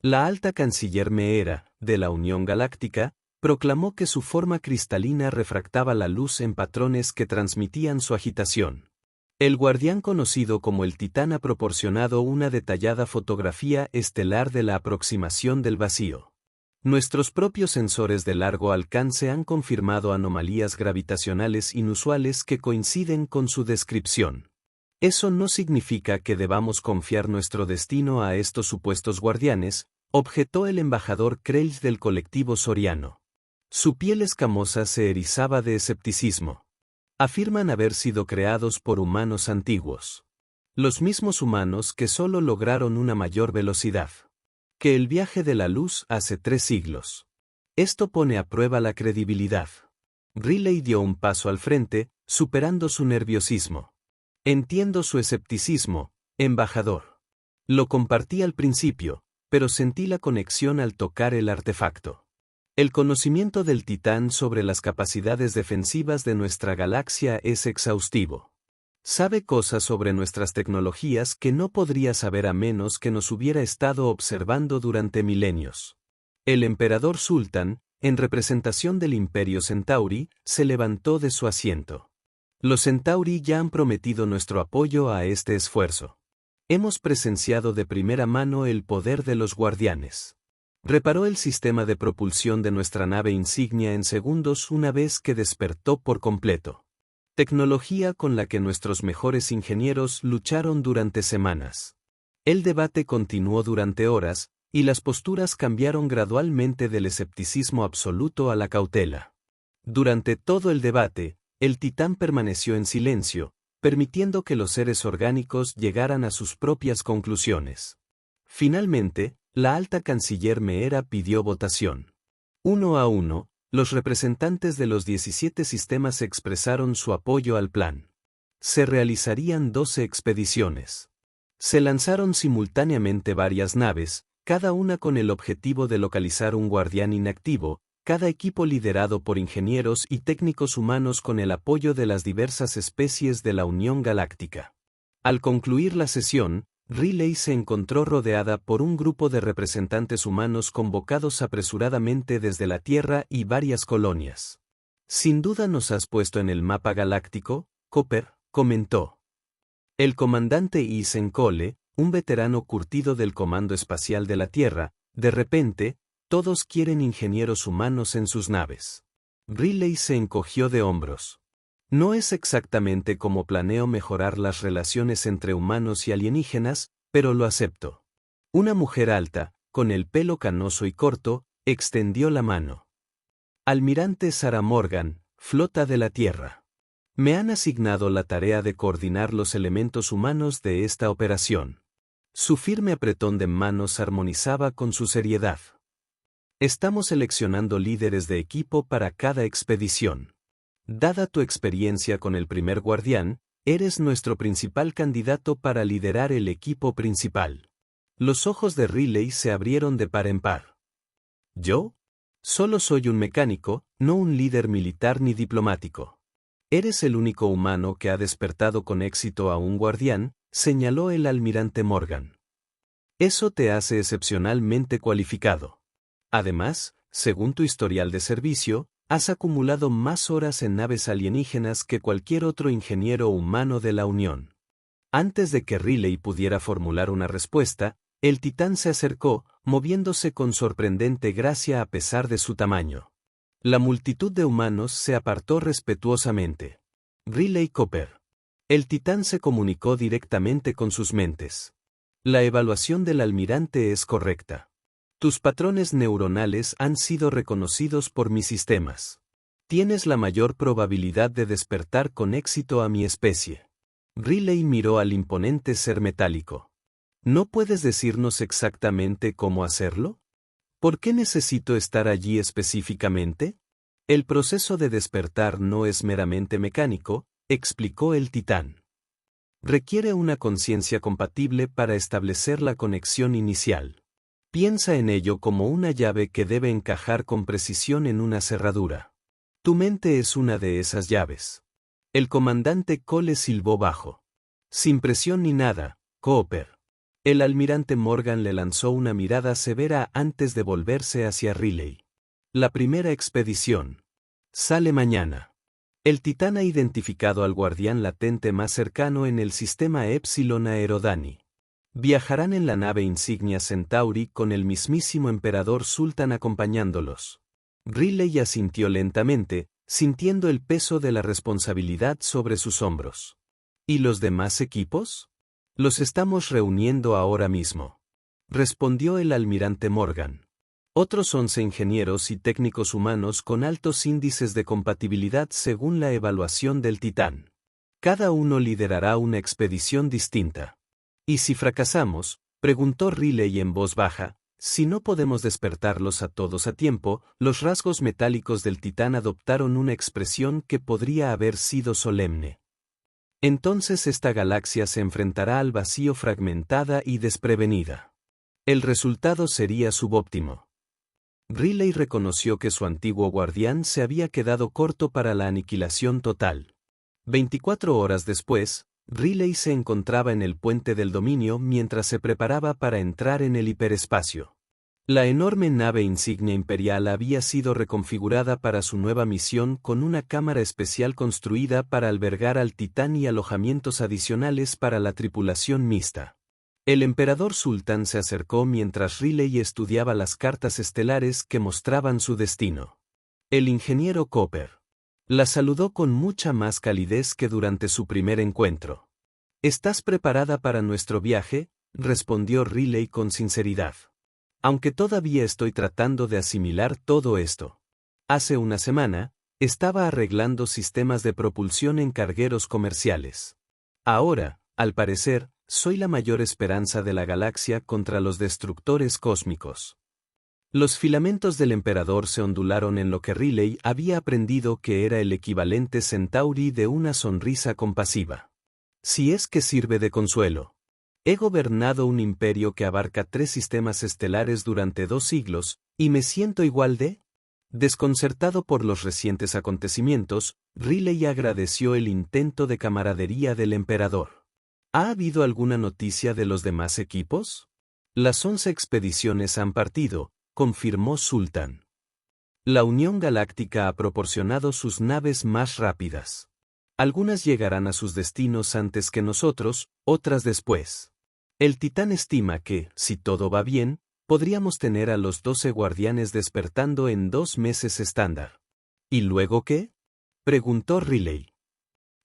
Speaker 1: La alta canciller Meera, de la Unión Galáctica, proclamó que su forma cristalina refractaba la luz en patrones que transmitían su agitación. El guardián conocido como el Titán ha proporcionado una detallada fotografía estelar de la aproximación del vacío. Nuestros propios sensores de largo alcance han confirmado anomalías gravitacionales inusuales que coinciden con su descripción. Eso no significa que debamos confiar nuestro destino a estos supuestos guardianes, objetó el embajador Krells del colectivo Soriano. Su piel escamosa se erizaba de escepticismo. Afirman haber sido creados por humanos antiguos. Los mismos humanos que solo lograron una mayor velocidad que el viaje de la luz hace 3 siglos. Esto pone a prueba la credibilidad. Riley dio un paso al frente, superando su nerviosismo. Entiendo su escepticismo, embajador. Lo compartí al principio, pero sentí la conexión al tocar el artefacto. El conocimiento del Titán sobre las capacidades defensivas de nuestra galaxia es exhaustivo. Sabe cosas sobre nuestras tecnologías que no podría saber a menos que nos hubiera estado observando durante milenios. El emperador Sultan, en representación del Imperio Centauri, se levantó de su asiento. Los Centauri ya han prometido nuestro apoyo a este esfuerzo. Hemos presenciado de primera mano el poder de los guardianes. Reparó el sistema de propulsión de nuestra nave insignia en segundos una vez que despertó por completo. Tecnología con la que nuestros mejores ingenieros lucharon durante semanas. El debate continuó durante horas, y las posturas cambiaron gradualmente del escepticismo absoluto a la cautela. Durante todo el debate, el Titán permaneció en silencio, permitiendo que los seres orgánicos llegaran a sus propias conclusiones. Finalmente, la alta canciller Meera pidió votación. 1 a 1, los representantes de los 17 sistemas expresaron su apoyo al plan. Se realizarían 12 expediciones. Se lanzaron simultáneamente varias naves, cada una con el objetivo de localizar un guardián inactivo, cada equipo liderado por ingenieros y técnicos humanos con el apoyo de las diversas especies de la Unión Galáctica. Al concluir la sesión, Riley se encontró rodeada por un grupo de representantes humanos convocados apresuradamente desde la Tierra y varias colonias. Sin duda nos has puesto en el mapa galáctico, Cooper, comentó. El comandante Isen Cole, un veterano curtido del Comando Espacial de la Tierra, de repente, todos quieren ingenieros humanos en sus naves. Riley se encogió de hombros. No es exactamente como planeo mejorar las relaciones entre humanos y alienígenas, pero lo acepto. Una mujer alta, con el pelo canoso y corto, extendió la mano. Almirante Sarah Morgan, Flota de la Tierra. Me han asignado la tarea de coordinar los elementos humanos de esta operación. Su firme apretón de manos armonizaba con su seriedad. Estamos seleccionando líderes de equipo para cada expedición. Dada tu experiencia con el primer guardián, eres nuestro principal candidato para liderar el equipo principal. Los ojos de Riley se abrieron de par en par. ¿Yo? Solo soy un mecánico, no un líder militar ni diplomático. Eres el único humano que ha despertado con éxito a un guardián, señaló el almirante Morgan. Eso te hace excepcionalmente cualificado. Además, según tu historial de servicio, has acumulado más horas en naves alienígenas que cualquier otro ingeniero humano de la Unión. Antes de que Riley pudiera formular una respuesta, el Titán se acercó, moviéndose con sorprendente gracia a pesar de su tamaño. La multitud de humanos se apartó respetuosamente. Riley Cooper. El Titán se comunicó directamente con sus mentes. La evaluación del almirante es correcta. Tus patrones neuronales han sido reconocidos por mis sistemas. Tienes la mayor probabilidad de despertar con éxito a mi especie. Riley miró al imponente ser metálico. ¿No puedes decirnos exactamente cómo hacerlo? ¿Por qué necesito estar allí específicamente? El proceso de despertar no es meramente mecánico, explicó el titán. Requiere una conciencia compatible para establecer la conexión inicial. Piensa en ello como una llave que debe encajar con precisión en una cerradura. Tu mente es una de esas llaves. El comandante Cole silbó bajo. Sin presión ni nada, Cooper. El almirante Morgan le lanzó una mirada severa antes de volverse hacia Riley. La primera expedición. Sale mañana. El titán ha identificado al guardián latente más cercano en el sistema Epsilon Aerodani. Viajarán en la nave insignia Centauri con el mismísimo emperador Sultan acompañándolos. Riley asintió lentamente, sintiendo el peso de la responsabilidad sobre sus hombros. ¿Y los demás equipos? Los estamos reuniendo ahora mismo. Respondió el almirante Morgan. Otros 11 ingenieros y técnicos humanos con altos índices de compatibilidad según la evaluación del Titán. Cada uno liderará una expedición distinta. ¿Y si fracasamos?, preguntó Riley en voz baja. Si no podemos despertarlos a todos a tiempo, los rasgos metálicos del Titán adoptaron una expresión que podría haber sido solemne. Entonces esta galaxia se enfrentará al vacío fragmentada y desprevenida. El resultado sería subóptimo. Riley reconoció que su antiguo guardián se había quedado corto para la aniquilación total. 24 horas después, Riley se encontraba en el puente del dominio mientras se preparaba para entrar en el hiperespacio. La enorme nave insignia imperial había sido reconfigurada para su nueva misión con una cámara especial construida para albergar al Titán y alojamientos adicionales para la tripulación mixta. El emperador Sultan se acercó mientras Riley estudiaba las cartas estelares que mostraban su destino. El ingeniero Cooper la saludó con mucha más calidez que durante su primer encuentro. ¿Estás preparada para nuestro viaje?, respondió Riley con sinceridad. Aunque todavía estoy tratando de asimilar todo esto. Hace una semana, estaba arreglando sistemas de propulsión en cargueros comerciales. Ahora, al parecer, soy la mayor esperanza de la galaxia contra los destructores cósmicos. Los filamentos del emperador se ondularon en lo que Riley había aprendido que era el equivalente Centauri de una sonrisa compasiva. Si es que sirve de consuelo. He gobernado un imperio que abarca 3 sistemas estelares durante 2 siglos, y me siento igual de... Desconcertado por los recientes acontecimientos, Riley agradeció el intento de camaradería del emperador. ¿Ha habido alguna noticia de los demás equipos? Las 11 expediciones han partido, confirmó Sultan. La Unión Galáctica ha proporcionado sus naves más rápidas. Algunas llegarán a sus destinos antes que nosotros, otras después. El Titán estima que, si todo va bien, podríamos tener a los 12 guardianes despertando en 2 meses estándar. ¿Y luego qué?, preguntó Riley.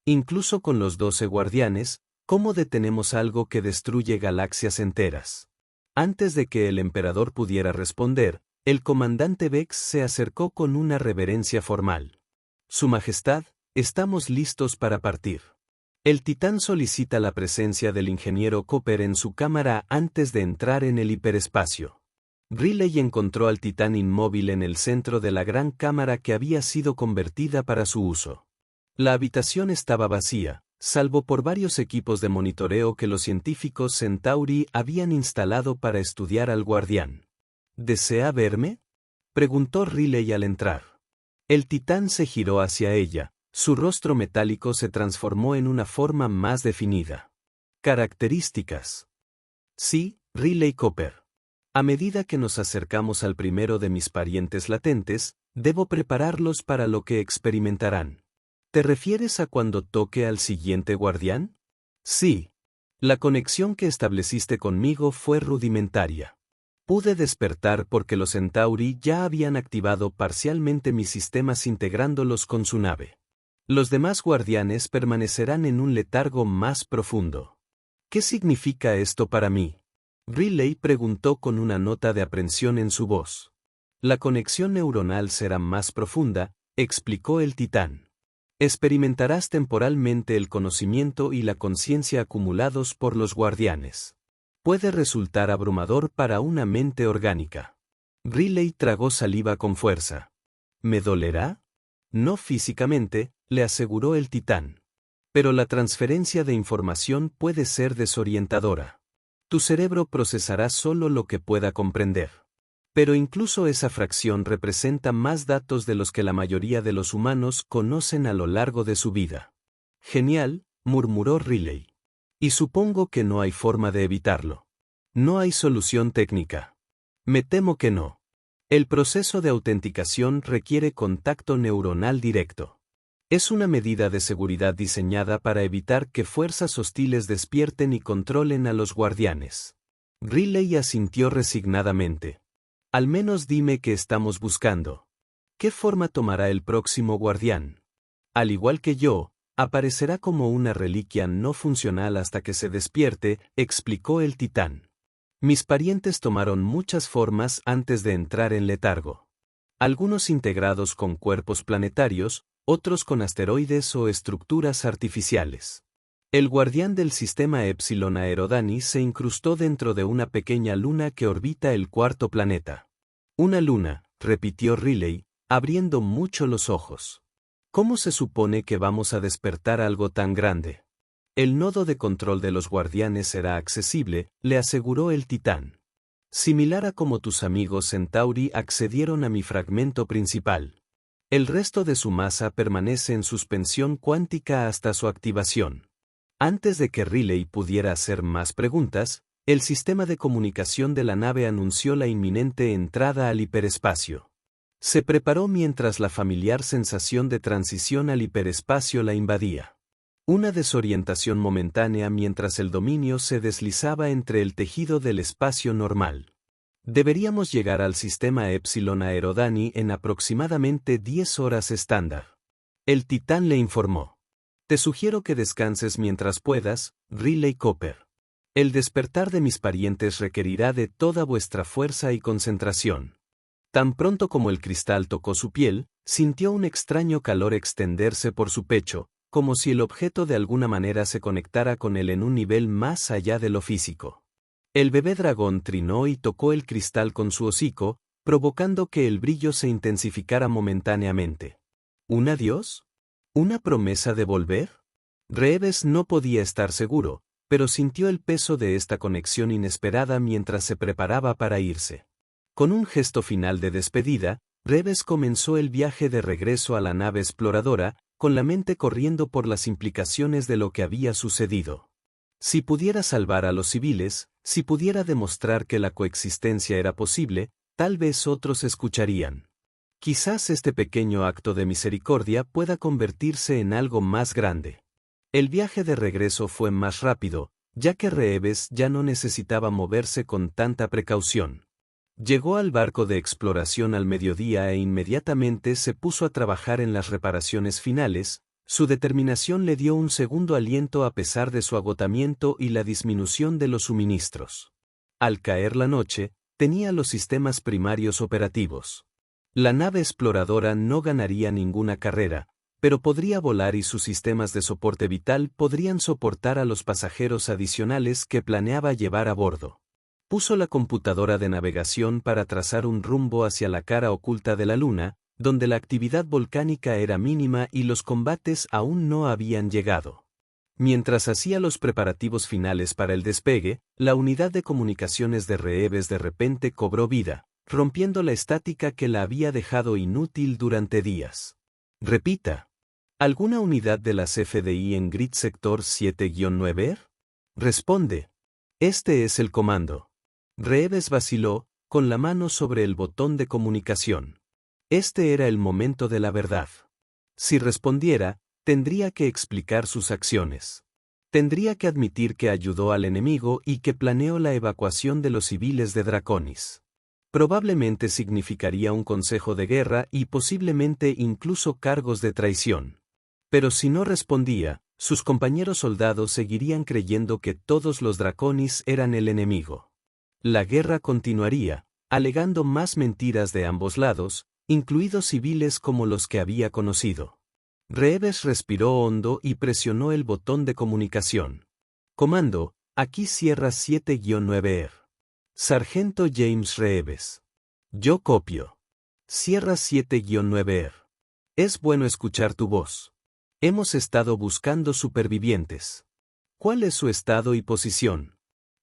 Speaker 1: Incluso con los 12 guardianes, ¿cómo detenemos algo que destruye galaxias enteras? Antes de que el emperador pudiera responder, el comandante Vex se acercó con una reverencia formal. Su Majestad, estamos listos para partir. El Titán solicita la presencia del ingeniero Cooper en su cámara antes de entrar en el hiperespacio. Riley encontró al Titán inmóvil en el centro de la gran cámara que había sido convertida para su uso. La habitación estaba vacía, salvo por varios equipos de monitoreo que los científicos Centauri habían instalado para estudiar al guardián. ¿Desea verme?, preguntó Riley al entrar. El Titán se giró hacia ella, su rostro metálico se transformó en una forma más definida. Características. Sí, Riley Cooper. A medida que nos acercamos al primero de mis parientes latentes, debo prepararlos para lo que experimentarán. ¿Te refieres a cuando toque al siguiente guardián? Sí. La conexión que estableciste conmigo fue rudimentaria. Pude despertar porque los Centauri ya habían activado parcialmente mis sistemas integrándolos con su nave. Los demás guardianes permanecerán en un letargo más profundo. ¿Qué significa esto para mí? Riley preguntó con una nota de aprensión en su voz. La conexión neuronal será más profunda, explicó el titán. Experimentarás temporalmente el conocimiento y la conciencia acumulados por los guardianes. Puede resultar abrumador para una mente orgánica. Riley tragó saliva con fuerza. ¿Me dolerá? No físicamente, le aseguró el titán. Pero la transferencia de información puede ser desorientadora. Tu cerebro procesará solo lo que pueda comprender. Pero incluso esa fracción representa más datos de los que la mayoría de los humanos conocen a lo largo de su vida. Genial, murmuró Riley. Y supongo que no hay forma de evitarlo. No hay solución técnica. Me temo que no. El proceso de autenticación requiere contacto neuronal directo. Es una medida de seguridad diseñada para evitar que fuerzas hostiles despierten y controlen a los guardianes. Riley asintió resignadamente. Al menos dime qué estamos buscando. ¿Qué forma tomará el próximo guardián? Al igual que yo, aparecerá como una reliquia no funcional hasta que se despierte, explicó el titán. Mis parientes tomaron muchas formas antes de entrar en letargo. Algunos integrados con cuerpos planetarios, otros con asteroides o estructuras artificiales. El guardián del sistema Epsilon Aerodani se incrustó dentro de una pequeña luna que orbita el cuarto planeta. Una luna, repitió Riley, abriendo mucho los ojos. ¿Cómo se supone que vamos a despertar algo tan grande? El nodo de control de los guardianes será accesible, le aseguró el titán. Similar a como tus amigos Centauri accedieron a mi fragmento principal. El resto de su masa permanece en suspensión cuántica hasta su activación. Antes de que Riley pudiera hacer más preguntas, el sistema de comunicación de la nave anunció la inminente entrada al hiperespacio. Se preparó mientras la familiar sensación de transición al hiperespacio la invadía. Una desorientación momentánea mientras el dominio se deslizaba entre el tejido del espacio normal. Deberíamos llegar al sistema Epsilon Aerodani en aproximadamente 10 horas estándar. El titán le informó. Te sugiero que descanses mientras puedas, Riley Cooper. El despertar de mis parientes requerirá de toda vuestra fuerza y concentración. Tan pronto como el cristal tocó su piel, sintió un extraño calor extenderse por su pecho, como si el objeto de alguna manera se conectara con él en un nivel más allá de lo físico. El bebé dragón trinó y tocó el cristal con su hocico, provocando que el brillo se intensificara momentáneamente. ¿Un adiós? ¿Una promesa de volver? Reeves no podía estar seguro, pero sintió el peso de esta conexión inesperada mientras se preparaba para irse. Con un gesto final de despedida, Reeves comenzó el viaje de regreso a la nave exploradora, con la mente corriendo por las implicaciones de lo que había sucedido. Si pudiera salvar a los civiles, si pudiera demostrar que la coexistencia era posible, tal vez otros escucharían. Quizás este pequeño acto de misericordia pueda convertirse en algo más grande. El viaje de regreso fue más rápido, ya que Reeves ya no necesitaba moverse con tanta precaución. Llegó al barco de exploración al mediodía e inmediatamente se puso a trabajar en las reparaciones finales. Su determinación le dio un segundo aliento a pesar de su agotamiento y la disminución de los suministros. Al caer la noche, tenía los sistemas primarios operativos. La nave exploradora no ganaría ninguna carrera, pero podría volar y sus sistemas de soporte vital podrían soportar a los pasajeros adicionales que planeaba llevar a bordo. Puso la computadora de navegación para trazar un rumbo hacia la cara oculta de la Luna, donde la actividad volcánica era mínima y los combates aún no habían llegado. Mientras hacía los preparativos finales para el despegue, la unidad de comunicaciones de Reeves de repente cobró vida, rompiendo la estática que la había dejado inútil durante días. Repita. ¿Alguna unidad de las FDI en Grid Sector 7-9? Responde. Este es el comando. Reeves vaciló, con la mano sobre el botón de comunicación. Este era el momento de la verdad. Si respondiera, tendría que explicar sus acciones. Tendría que admitir que ayudó al enemigo y que planeó la evacuación de los civiles de Draconis. Probablemente significaría un consejo de guerra y posiblemente incluso cargos de traición. Pero si no respondía, sus compañeros soldados seguirían creyendo que todos los Draconis eran el enemigo. La guerra continuaría, alegando más mentiras de ambos lados, incluidos civiles como los que había conocido. Reeves respiró hondo y presionó el botón de comunicación. Comando, aquí Sierra 7-9er. Sargento James Reeves. Yo copio. Sierra 7-9er. Es bueno escuchar tu voz. Hemos estado buscando supervivientes. ¿Cuál es su estado y posición?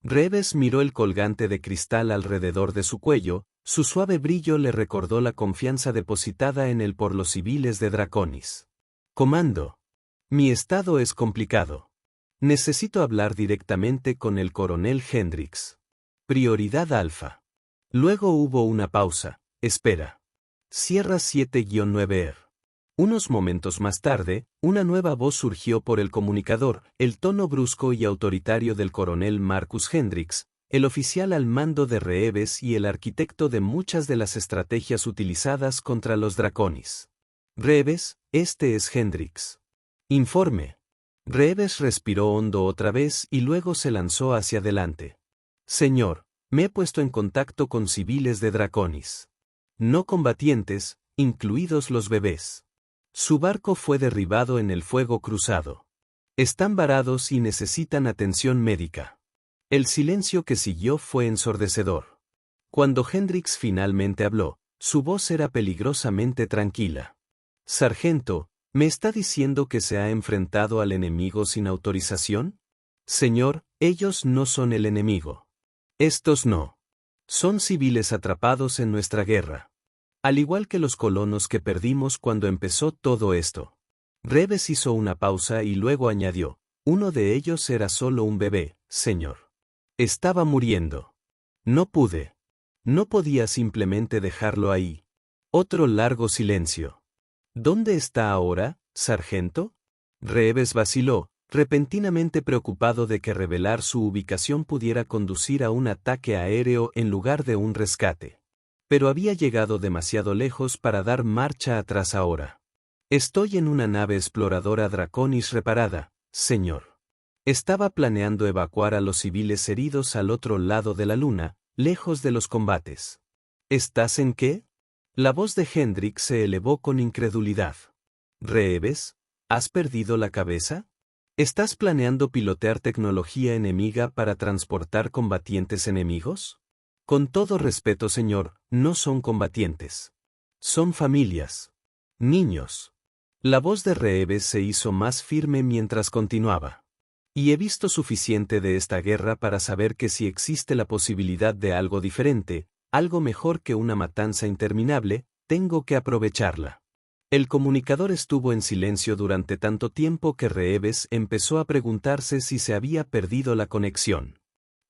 Speaker 1: Reeves miró el colgante de cristal alrededor de su cuello, su suave brillo le recordó la confianza depositada en él por los civiles de Draconis. Comando. Mi estado es complicado. Necesito hablar directamente con el coronel Hendricks. Prioridad alfa. Luego hubo una pausa. Espera. Sierra 7-9er. Unos momentos más tarde, una nueva voz surgió por el comunicador, el tono brusco y autoritario del coronel Marcus Hendricks, el oficial al mando de Reeves y el arquitecto de muchas de las estrategias utilizadas contra los Draconis. Reeves, este es Hendricks. Informe. Reeves respiró hondo otra vez y luego se lanzó hacia adelante. Señor, me he puesto en contacto con civiles de Draconis. No combatientes, incluidos los bebés. Su barco fue derribado en el fuego cruzado. Están varados y necesitan atención médica. El silencio que siguió fue ensordecedor. Cuando Hendricks finalmente habló, su voz era peligrosamente tranquila. Sargento, ¿me está diciendo que se ha enfrentado al enemigo sin autorización? Señor, ellos no son el enemigo. Estos no. Son civiles atrapados en nuestra guerra. Al igual que los colonos que perdimos cuando empezó todo esto. Reeves hizo una pausa y luego añadió, uno de ellos era solo un bebé, señor. Estaba muriendo. No pude. No podía simplemente dejarlo ahí. Otro largo silencio. ¿Dónde está ahora, sargento? Reeves vaciló, repentinamente preocupado de que revelar su ubicación pudiera conducir a un ataque aéreo en lugar de un rescate. Pero había llegado demasiado lejos para dar marcha atrás ahora. Estoy en una nave exploradora Draconis reparada, señor. Estaba planeando evacuar a los civiles heridos al otro lado de la luna, lejos de los combates. ¿Estás en qué? La voz de Hendricks se elevó con incredulidad. Reeves, ¿has perdido la cabeza? ¿Estás planeando pilotear tecnología enemiga para transportar combatientes enemigos? Con todo respeto, señor, no son combatientes. Son familias. Niños. La voz de Reeves se hizo más firme mientras continuaba. Y he visto suficiente de esta guerra para saber que si existe la posibilidad de algo diferente, algo mejor que una matanza interminable, tengo que aprovecharla. El comunicador estuvo en silencio durante tanto tiempo que Reeves empezó a preguntarse si se había perdido la conexión.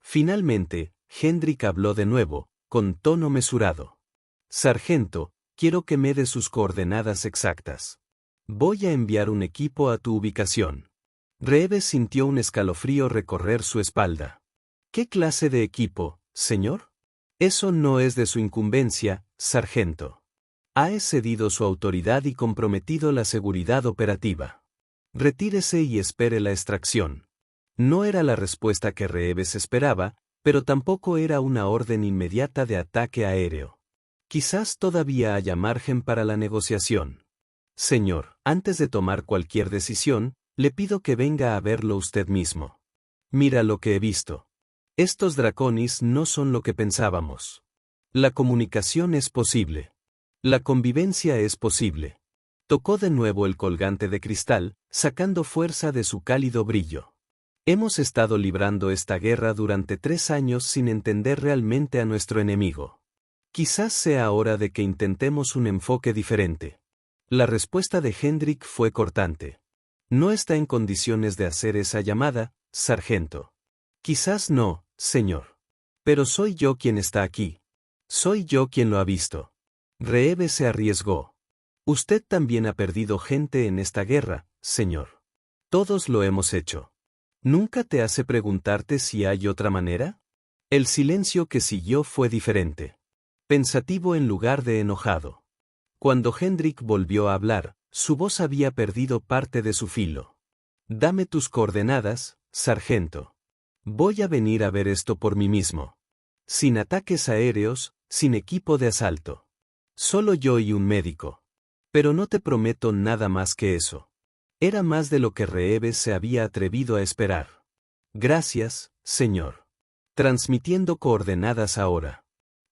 Speaker 1: Finalmente, Hendrick habló de nuevo, con tono mesurado. Sargento, quiero que me dé sus coordenadas exactas. Voy a enviar un equipo a tu ubicación. Reeves sintió un escalofrío recorrer su espalda. ¿Qué clase de equipo, señor? Eso no es de su incumbencia, sargento. Ha excedido su autoridad y comprometido la seguridad operativa. Retírese y espere la extracción. No era la respuesta que Reeves esperaba, pero tampoco era una orden inmediata de ataque aéreo. Quizás todavía haya margen para la negociación. Señor, antes de tomar cualquier decisión, le pido que venga a verlo usted mismo. Mira lo que he visto. Estos Draconis no son lo que pensábamos. La comunicación es posible. La convivencia es posible. Tocó de nuevo el colgante de cristal, sacando fuerza de su cálido brillo. Hemos estado librando esta guerra durante 3 años sin entender realmente a nuestro enemigo. Quizás sea hora de que intentemos un enfoque diferente. La respuesta de Hendrick fue cortante. No está en condiciones de hacer esa llamada, sargento. Quizás no, señor. Pero soy yo quien está aquí. Soy yo quien lo ha visto. Reeves se arriesgó. Usted también ha perdido gente en esta guerra, señor. Todos lo hemos hecho. ¿Nunca te hace preguntarte si hay otra manera? El silencio que siguió fue diferente. Pensativo en lugar de enojado. Cuando Hendrick volvió a hablar, su voz había perdido parte de su filo. Dame tus coordenadas, sargento. Voy a venir a ver esto por mí mismo. Sin ataques aéreos, sin equipo de asalto. Solo yo y un médico. Pero no te prometo nada más que eso. Era más de lo que Reeves se había atrevido a esperar. Gracias, señor. Transmitiendo coordenadas ahora.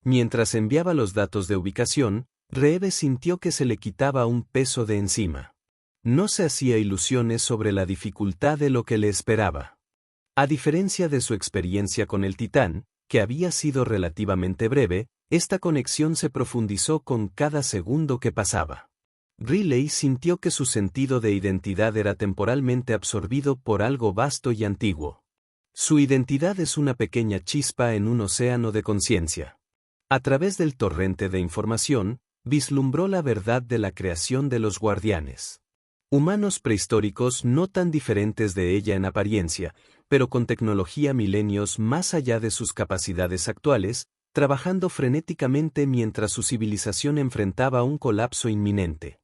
Speaker 1: Mientras enviaba los datos de ubicación, Reeves sintió que se le quitaba un peso de encima. No se hacía ilusiones sobre la dificultad de lo que le esperaba. A diferencia de su experiencia con el Titán, que había sido relativamente breve, esta conexión se profundizó con cada segundo que pasaba. Riley sintió que su sentido de identidad era temporalmente absorbido por algo vasto y antiguo. Su identidad es una pequeña chispa en un océano de conciencia. A través del torrente de información, vislumbró la verdad de la creación de los guardianes. Humanos prehistóricos no tan diferentes de ella en apariencia, pero con tecnología milenios más allá de sus capacidades actuales, trabajando frenéticamente mientras su civilización enfrentaba un colapso inminente.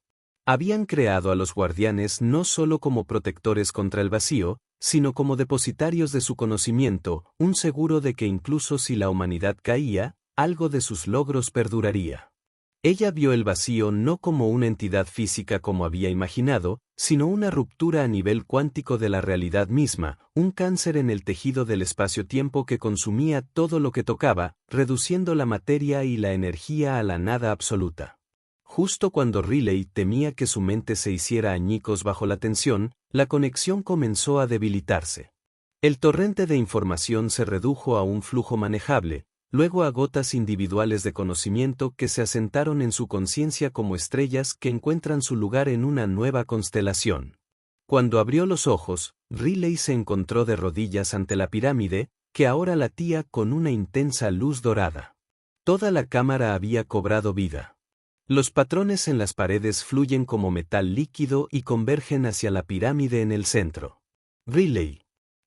Speaker 1: Habían creado a los guardianes no solo como protectores contra el vacío, sino como depositarios de su conocimiento, un seguro de que incluso si la humanidad caía, algo de sus logros perduraría. Ella vio el vacío no como una entidad física como había imaginado, sino una ruptura a nivel cuántico de la realidad misma, un cáncer en el tejido del espacio-tiempo que consumía todo lo que tocaba, reduciendo la materia y la energía a la nada absoluta. Justo cuando Riley temía que su mente se hiciera añicos bajo la tensión, la conexión comenzó a debilitarse. El torrente de información se redujo a un flujo manejable, luego a gotas individuales de conocimiento que se asentaron en su conciencia como estrellas que encuentran su lugar en una nueva constelación. Cuando abrió los ojos, Riley se encontró de rodillas ante la pirámide, que ahora latía con una intensa luz dorada. Toda la cámara había cobrado vida. Los patrones en las paredes fluyen como metal líquido y convergen hacia la pirámide en el centro. Riley.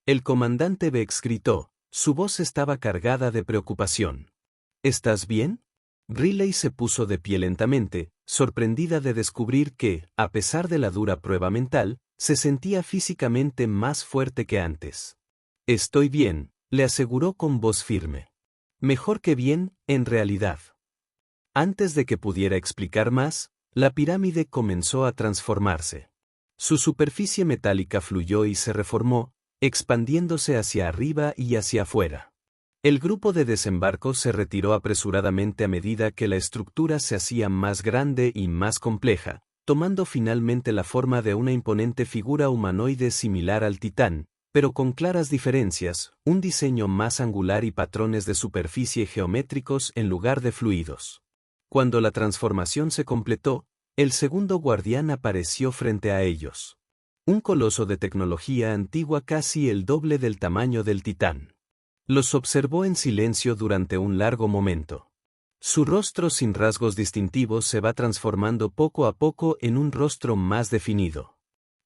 Speaker 1: El comandante Vex gritó. Su voz estaba cargada de preocupación. ¿Estás bien? Riley se puso de pie lentamente, sorprendida de descubrir que, a pesar de la dura prueba mental, se sentía físicamente más fuerte que antes. Estoy bien, le aseguró con voz firme. Mejor que bien, en realidad. Antes de que pudiera explicar más, la pirámide comenzó a transformarse. Su superficie metálica fluyó y se reformó, expandiéndose hacia arriba y hacia afuera. El grupo de desembarco se retiró apresuradamente a medida que la estructura se hacía más grande y más compleja, tomando finalmente la forma de una imponente figura humanoide similar al Titán, pero con claras diferencias, un diseño más angular y patrones de superficie geométricos en lugar de fluidos. Cuando la transformación se completó, el segundo guardián apareció frente a ellos. Un coloso de tecnología antigua casi el doble del tamaño del Titán. Los observó en silencio durante un largo momento. Su rostro sin rasgos distintivos se va transformando poco a poco en un rostro más definido.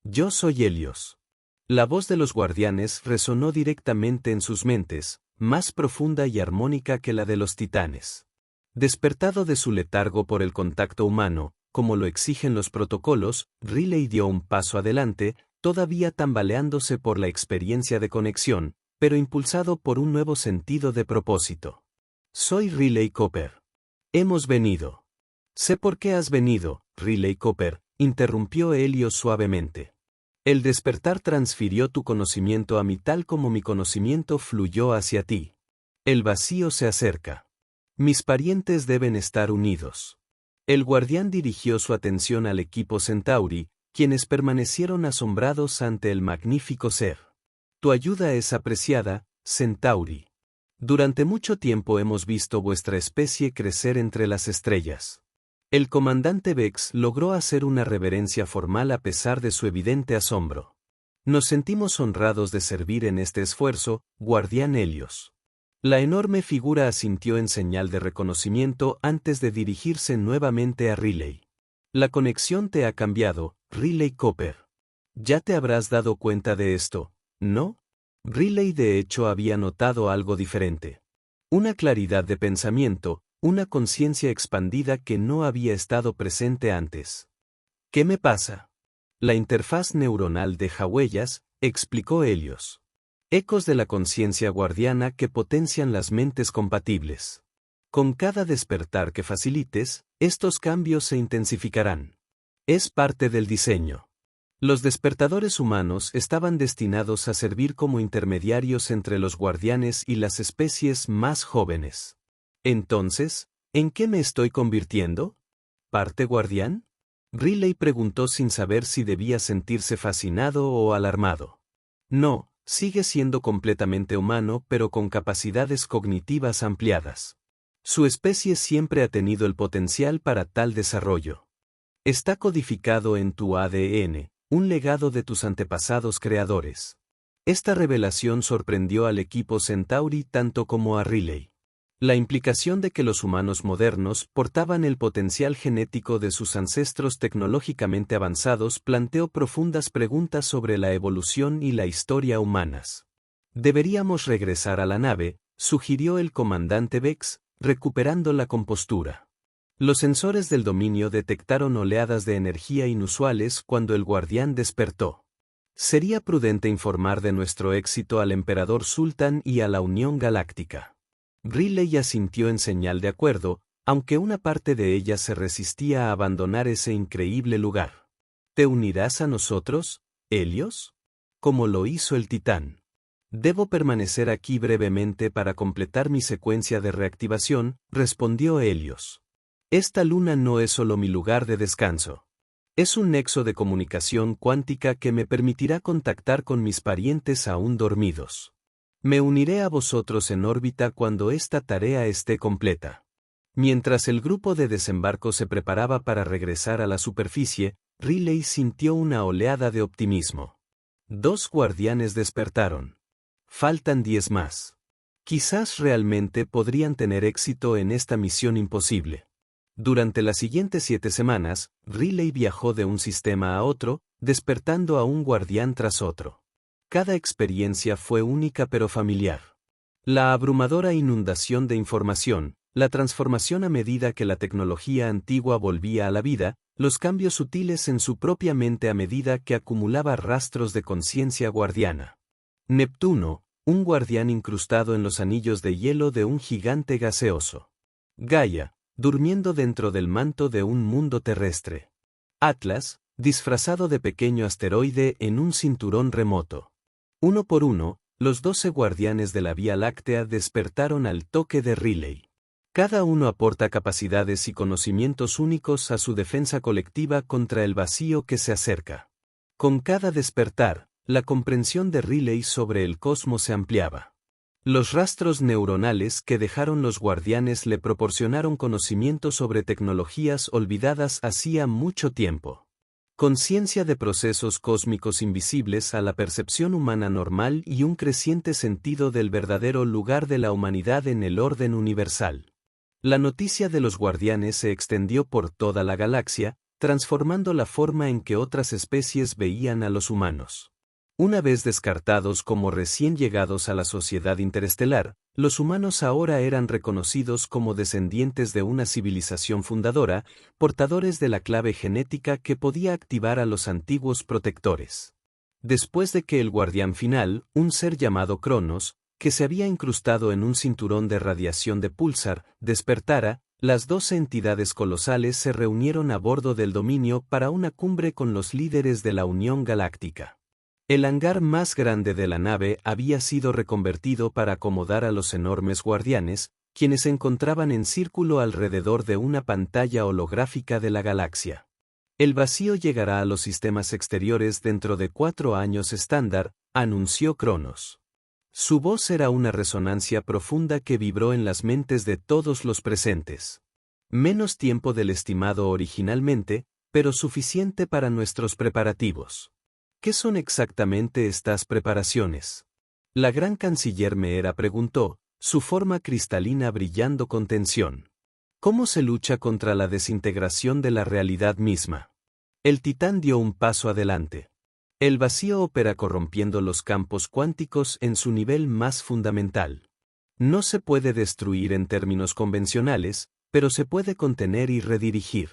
Speaker 1: Yo soy Helios. La voz de los guardianes resonó directamente en sus mentes, más profunda y armónica que la de los titanes. Despertado de su letargo por el contacto humano, como lo exigen los protocolos, Riley dio un paso adelante, todavía tambaleándose por la experiencia de conexión, pero impulsado por un nuevo sentido de propósito. Soy Riley Cooper. Hemos venido. Sé por qué has venido, Riley Cooper, interrumpió Helios suavemente. El despertar transfirió tu conocimiento a mí tal como mi conocimiento fluyó hacia ti. El vacío se acerca. Mis parientes deben estar unidos. El guardián dirigió su atención al equipo Centauri, quienes permanecieron asombrados ante el magnífico ser. Tu ayuda es apreciada, Centauri. Durante mucho tiempo hemos visto vuestra especie crecer entre las estrellas. El comandante Vex logró hacer una reverencia formal a pesar de su evidente asombro. Nos sentimos honrados de servir en este esfuerzo, guardián Helios. La enorme figura asintió en señal de reconocimiento antes de dirigirse nuevamente a Riley. La conexión te ha cambiado, Riley Cooper. Ya te habrás dado cuenta de esto, ¿no? Riley de hecho había notado algo diferente. Una claridad de pensamiento, una conciencia expandida que no había estado presente antes. ¿Qué me pasa? La interfaz neuronal deja huellas, explicó Helios. Ecos de la conciencia guardiana que potencian las mentes compatibles. Con cada despertar que facilites, estos cambios se intensificarán. Es parte del diseño. Los despertadores humanos estaban destinados a servir como intermediarios entre los guardianes y las especies más jóvenes. Entonces, ¿en qué me estoy convirtiendo? ¿Parte guardián? Riley preguntó sin saber si debía sentirse fascinado o alarmado. No, sigue siendo completamente humano pero con capacidades cognitivas ampliadas. Su especie siempre ha tenido el potencial para tal desarrollo. Está codificado en tu ADN, un legado de tus antepasados creadores. Esta revelación sorprendió al equipo Centauri tanto como a Riley. La implicación de que los humanos modernos portaban el potencial genético de sus ancestros tecnológicamente avanzados planteó profundas preguntas sobre la evolución y la historia humanas. Deberíamos regresar a la nave, sugirió el comandante Vex, recuperando la compostura. Los sensores del dominio detectaron oleadas de energía inusuales cuando el guardián despertó. Sería prudente informar de nuestro éxito al emperador Sultan y a la Unión Galáctica. Riley asintió en señal de acuerdo, aunque una parte de ella se resistía a abandonar ese increíble lugar. ¿Te unirás a nosotros, Helios? Como lo hizo el Titán. Debo permanecer aquí brevemente para completar mi secuencia de reactivación, respondió Helios. Esta luna no es solo mi lugar de descanso. Es un nexo de comunicación cuántica que me permitirá contactar con mis parientes aún dormidos. Me uniré a vosotros en órbita cuando esta tarea esté completa. Mientras el grupo de desembarco se preparaba para regresar a la superficie, Riley sintió una oleada de optimismo. 2 guardianes despertaron. Faltan 10 más. Quizás realmente podrían tener éxito en esta misión imposible. Durante las siguientes 7 semanas, Riley viajó de un sistema a otro, despertando a un guardián tras otro. Cada experiencia fue única pero familiar. La abrumadora inundación de información, la transformación a medida que la tecnología antigua volvía a la vida, los cambios sutiles en su propia mente a medida que acumulaba rastros de conciencia guardiana. Neptuno, un guardián incrustado en los anillos de hielo de un gigante gaseoso. Gaia, durmiendo dentro del manto de un mundo terrestre. Atlas, disfrazado de pequeño asteroide en un cinturón remoto. Uno por uno, los 12 guardianes de la Vía Láctea despertaron al toque de Riley. Cada uno aporta capacidades y conocimientos únicos a su defensa colectiva contra el vacío que se acerca. Con cada despertar, la comprensión de Riley sobre el cosmos se ampliaba. Los rastros neuronales que dejaron los guardianes le proporcionaron conocimiento sobre tecnologías olvidadas hacía mucho tiempo. Conciencia de procesos cósmicos invisibles a la percepción humana normal y un creciente sentido del verdadero lugar de la humanidad en el orden universal. La noticia de los guardianes se extendió por toda la galaxia, transformando la forma en que otras especies veían a los humanos. Una vez descartados como recién llegados a la sociedad interestelar, los humanos ahora eran reconocidos como descendientes de una civilización fundadora, portadores de la clave genética que podía activar a los antiguos protectores. Después de que el guardián final, un ser llamado Cronos, que se había incrustado en un cinturón de radiación de pulsar, despertara, las 12 entidades colosales se reunieron a bordo del dominio para una cumbre con los líderes de la Unión Galáctica. El hangar más grande de la nave había sido reconvertido para acomodar a los enormes guardianes, quienes se encontraban en círculo alrededor de una pantalla holográfica de la galaxia. El vacío llegará a los sistemas exteriores dentro de 4 años estándar, anunció Cronos. Su voz era una resonancia profunda que vibró en las mentes de todos los presentes. Menos tiempo del estimado originalmente, pero suficiente para nuestros preparativos. ¿Qué son exactamente estas preparaciones? La gran canciller Meera preguntó, su forma cristalina brillando con tensión. ¿Cómo se lucha contra la desintegración de la realidad misma? El Titán dio un paso adelante. El vacío opera corrompiendo los campos cuánticos en su nivel más fundamental. No se puede destruir en términos convencionales, pero se puede contener y redirigir.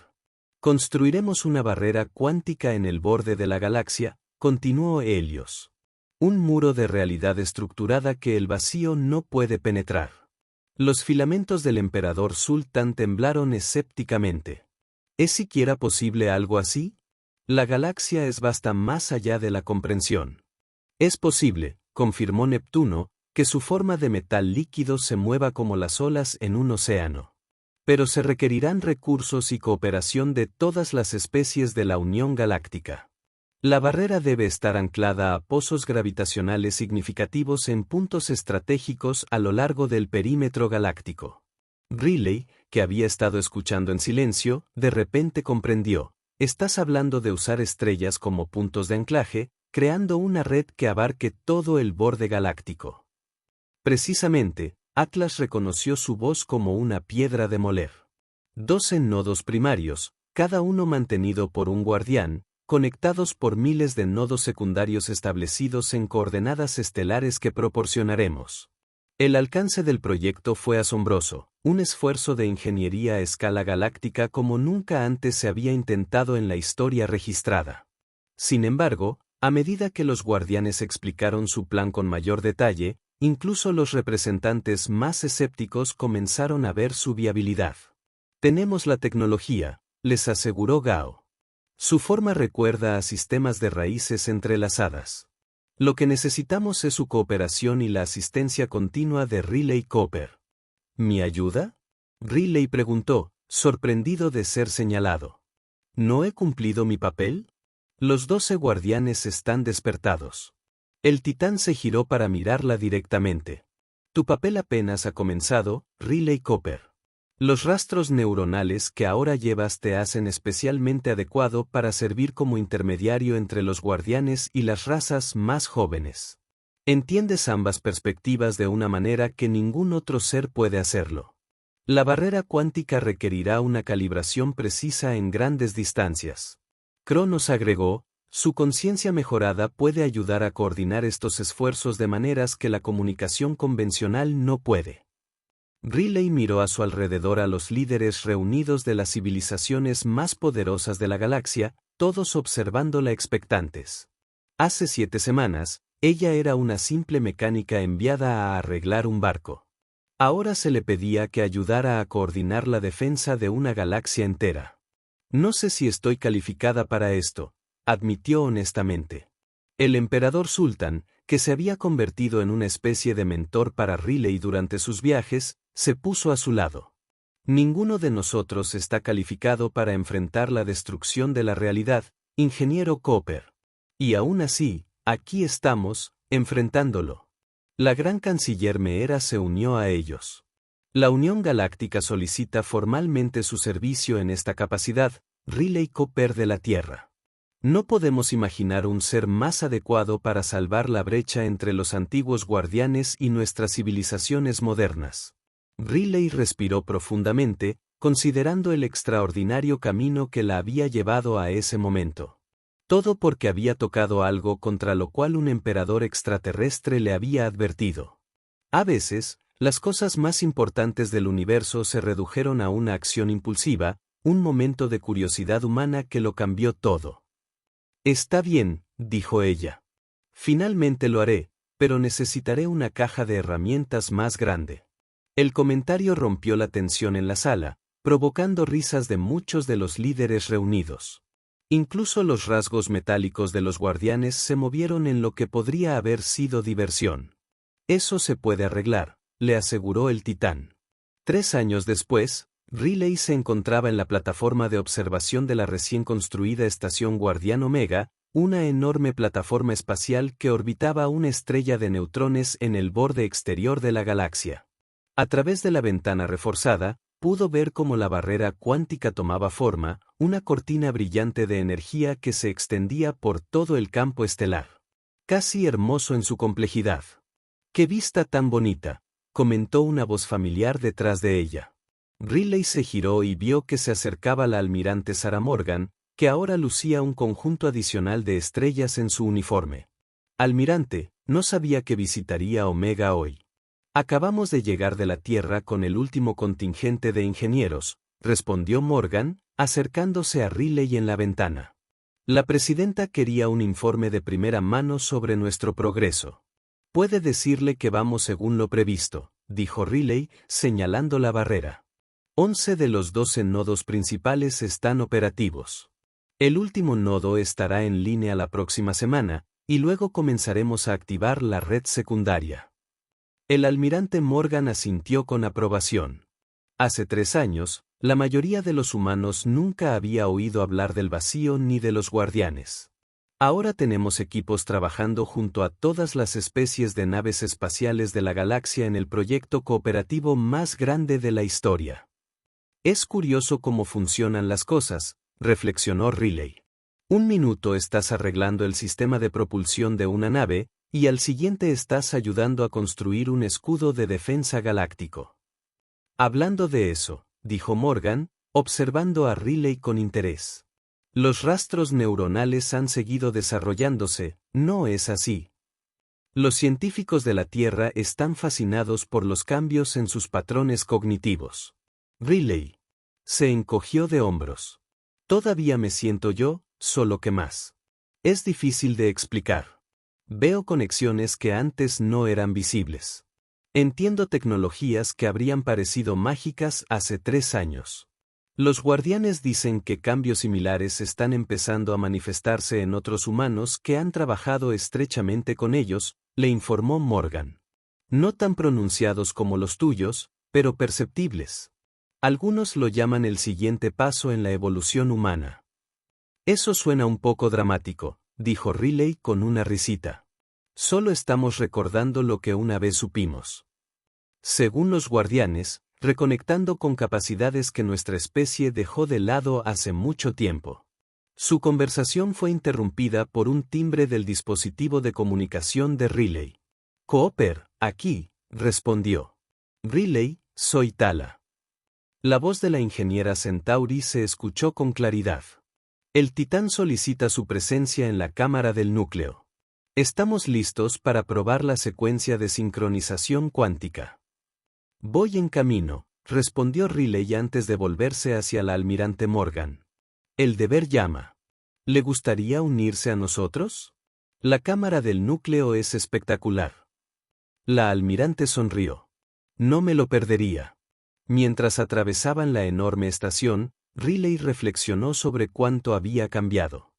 Speaker 1: Construiremos una barrera cuántica en el borde de la galaxia, continuó Helios. Un muro de realidad estructurada que el vacío no puede penetrar. Los filamentos del emperador Sultan temblaron escépticamente. ¿Es siquiera posible algo así? La galaxia es vasta más allá de la comprensión. Es posible, confirmó Neptuno, que su forma de metal líquido se mueva como las olas en un océano. Pero se requerirán recursos y cooperación de todas las especies de la Unión Galáctica. La barrera debe estar anclada a pozos gravitacionales significativos en puntos estratégicos a lo largo del perímetro galáctico. Riley, que había estado escuchando en silencio, de repente comprendió. Estás hablando de usar estrellas como puntos de anclaje, creando una red que abarque todo el borde galáctico. Precisamente, Atlas reconoció su voz como una piedra de moler. 12 nodos primarios, cada uno mantenido por un guardián, conectados por miles de nodos secundarios establecidos en coordenadas estelares que proporcionaremos. El alcance del proyecto fue asombroso, un esfuerzo de ingeniería a escala galáctica como nunca antes se había intentado en la historia registrada. Sin embargo, a medida que los guardianes explicaron su plan con mayor detalle, incluso los representantes más escépticos comenzaron a ver su viabilidad. Tenemos la tecnología, les aseguró Gao. Su forma recuerda a sistemas de raíces entrelazadas. Lo que necesitamos es su cooperación y la asistencia continua de Riley Cooper. ¿Mi ayuda? Riley preguntó, sorprendido de ser señalado. ¿No he cumplido mi papel? Los 12 guardianes están despertados. El titán se giró para mirarla directamente. Tu papel apenas ha comenzado, Riley Cooper. Los rastros neuronales que ahora llevas te hacen especialmente adecuado para servir como intermediario entre los guardianes y las razas más jóvenes. Entiendes ambas perspectivas de una manera que ningún otro ser puede hacerlo. La barrera cuántica requerirá una calibración precisa en grandes distancias. Cronos agregó, su conciencia mejorada puede ayudar a coordinar estos esfuerzos de maneras que la comunicación convencional no puede. Riley miró a su alrededor a los líderes reunidos de las civilizaciones más poderosas de la galaxia, todos observándola expectantes. Hace 7 semanas, ella era una simple mecánica enviada a arreglar un barco. Ahora se le pedía que ayudara a coordinar la defensa de una galaxia entera. No sé si estoy calificada para esto, admitió honestamente. El emperador Sultan, que se había convertido en una especie de mentor para Riley durante sus viajes, se puso a su lado. Ninguno de nosotros está calificado para enfrentar la destrucción de la realidad, ingeniero Cooper. Y aún así, aquí estamos, enfrentándolo. La gran canciller Meera se unió a ellos. La Unión Galáctica solicita formalmente su servicio en esta capacidad, Riley Cooper de la Tierra. No podemos imaginar un ser más adecuado para salvar la brecha entre los antiguos guardianes y nuestras civilizaciones modernas. Riley respiró profundamente, considerando el extraordinario camino que la había llevado a ese momento. Todo porque había tocado algo contra lo cual un emperador extraterrestre le había advertido. A veces, las cosas más importantes del universo se redujeron a una acción impulsiva, un momento de curiosidad humana que lo cambió todo. Está bien, dijo ella. Finalmente lo haré, pero necesitaré una caja de herramientas más grande. El comentario rompió la tensión en la sala, provocando risas de muchos de los líderes reunidos. Incluso los rasgos metálicos de los guardianes se movieron en lo que podría haber sido diversión. Eso se puede arreglar, le aseguró el titán. 3 años después, Riley se encontraba en la plataforma de observación de la recién construida estación Guardián Omega, una enorme plataforma espacial que orbitaba una estrella de neutrones en el borde exterior de la galaxia. A través de la ventana reforzada, pudo ver cómo la barrera cuántica tomaba forma, una cortina brillante de energía que se extendía por todo el campo estelar. Casi hermoso en su complejidad. ¡Qué vista tan bonita!, comentó una voz familiar detrás de ella. Riley se giró y vio que se acercaba la almirante Sarah Morgan, que ahora lucía un conjunto adicional de estrellas en su uniforme. Almirante, no sabía que visitaría Omega hoy. Acabamos de llegar de la Tierra con el último contingente de ingenieros, respondió Morgan, acercándose a Riley en la ventana. La presidenta quería un informe de primera mano sobre nuestro progreso. Puede decirle que vamos según lo previsto, dijo Riley, señalando la barrera. 11 de los 12 nodos principales están operativos. El último nodo estará en línea la próxima semana, y luego comenzaremos a activar la red secundaria. El almirante Morgan asintió con aprobación. Hace 3 años, la mayoría de los humanos nunca había oído hablar del vacío ni de los guardianes. Ahora tenemos equipos trabajando junto a todas las especies de naves espaciales de la galaxia en el proyecto cooperativo más grande de la historia. Es curioso cómo funcionan las cosas, reflexionó Riley. Un minuto estás arreglando el sistema de propulsión de una nave, y al siguiente estás ayudando a construir un escudo de defensa galáctico. Hablando de eso, dijo Morgan, observando a Riley con interés. Los rastros neuronales han seguido desarrollándose, ¿no es así? Los científicos de la Tierra están fascinados por los cambios en sus patrones cognitivos. Riley se encogió de hombros. Todavía me siento yo, solo que más. Es difícil de explicar. Veo conexiones que antes no eran visibles. Entiendo tecnologías que habrían parecido mágicas hace 3 años. Los guardianes dicen que cambios similares están empezando a manifestarse en otros humanos que han trabajado estrechamente con ellos, le informó Morgan. No tan pronunciados como los tuyos, pero perceptibles. Algunos lo llaman el siguiente paso en la evolución humana. Eso suena un poco dramático, dijo Riley con una risita. Solo estamos recordando lo que una vez supimos. Según los guardianes, reconectando con capacidades que nuestra especie dejó de lado hace mucho tiempo. Su conversación fue interrumpida por un timbre del dispositivo de comunicación de Riley. Cooper, aquí, respondió. Riley, soy Tala. La voz de la ingeniera Centauri se escuchó con claridad. El Titán solicita su presencia en la cámara del núcleo. Estamos listos para probar la secuencia de sincronización cuántica. Voy en camino, respondió Riley antes de volverse hacia la almirante Morgan. El deber llama. ¿Le gustaría unirse a nosotros? La cámara del núcleo es espectacular. La almirante sonrió. No me lo perdería. Mientras atravesaban la enorme estación, Riley reflexionó sobre cuánto había cambiado.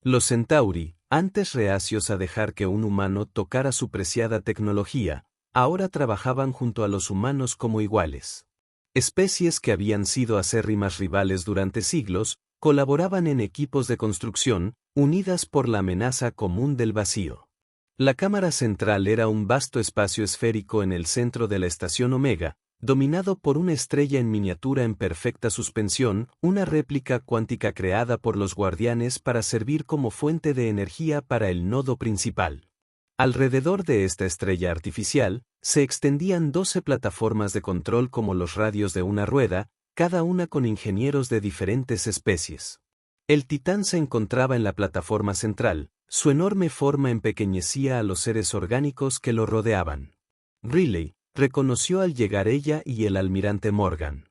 Speaker 1: Los Centauri, antes reacios a dejar que un humano tocara su preciada tecnología, ahora trabajaban junto a los humanos como iguales. Especies que habían sido acérrimas rivales durante siglos, colaboraban en equipos de construcción, unidas por la amenaza común del vacío. La cámara central era un vasto espacio esférico en el centro de la estación Omega, dominado por una estrella en miniatura en perfecta suspensión, una réplica cuántica creada por los guardianes para servir como fuente de energía para el nodo principal. Alrededor de esta estrella artificial, se extendían 12 plataformas de control como los radios de una rueda, cada una con ingenieros de diferentes especies. El Titán se encontraba en la plataforma central, su enorme forma empequeñecía a los seres orgánicos que lo rodeaban. Riley reconoció al llegar ella y el almirante Morgan.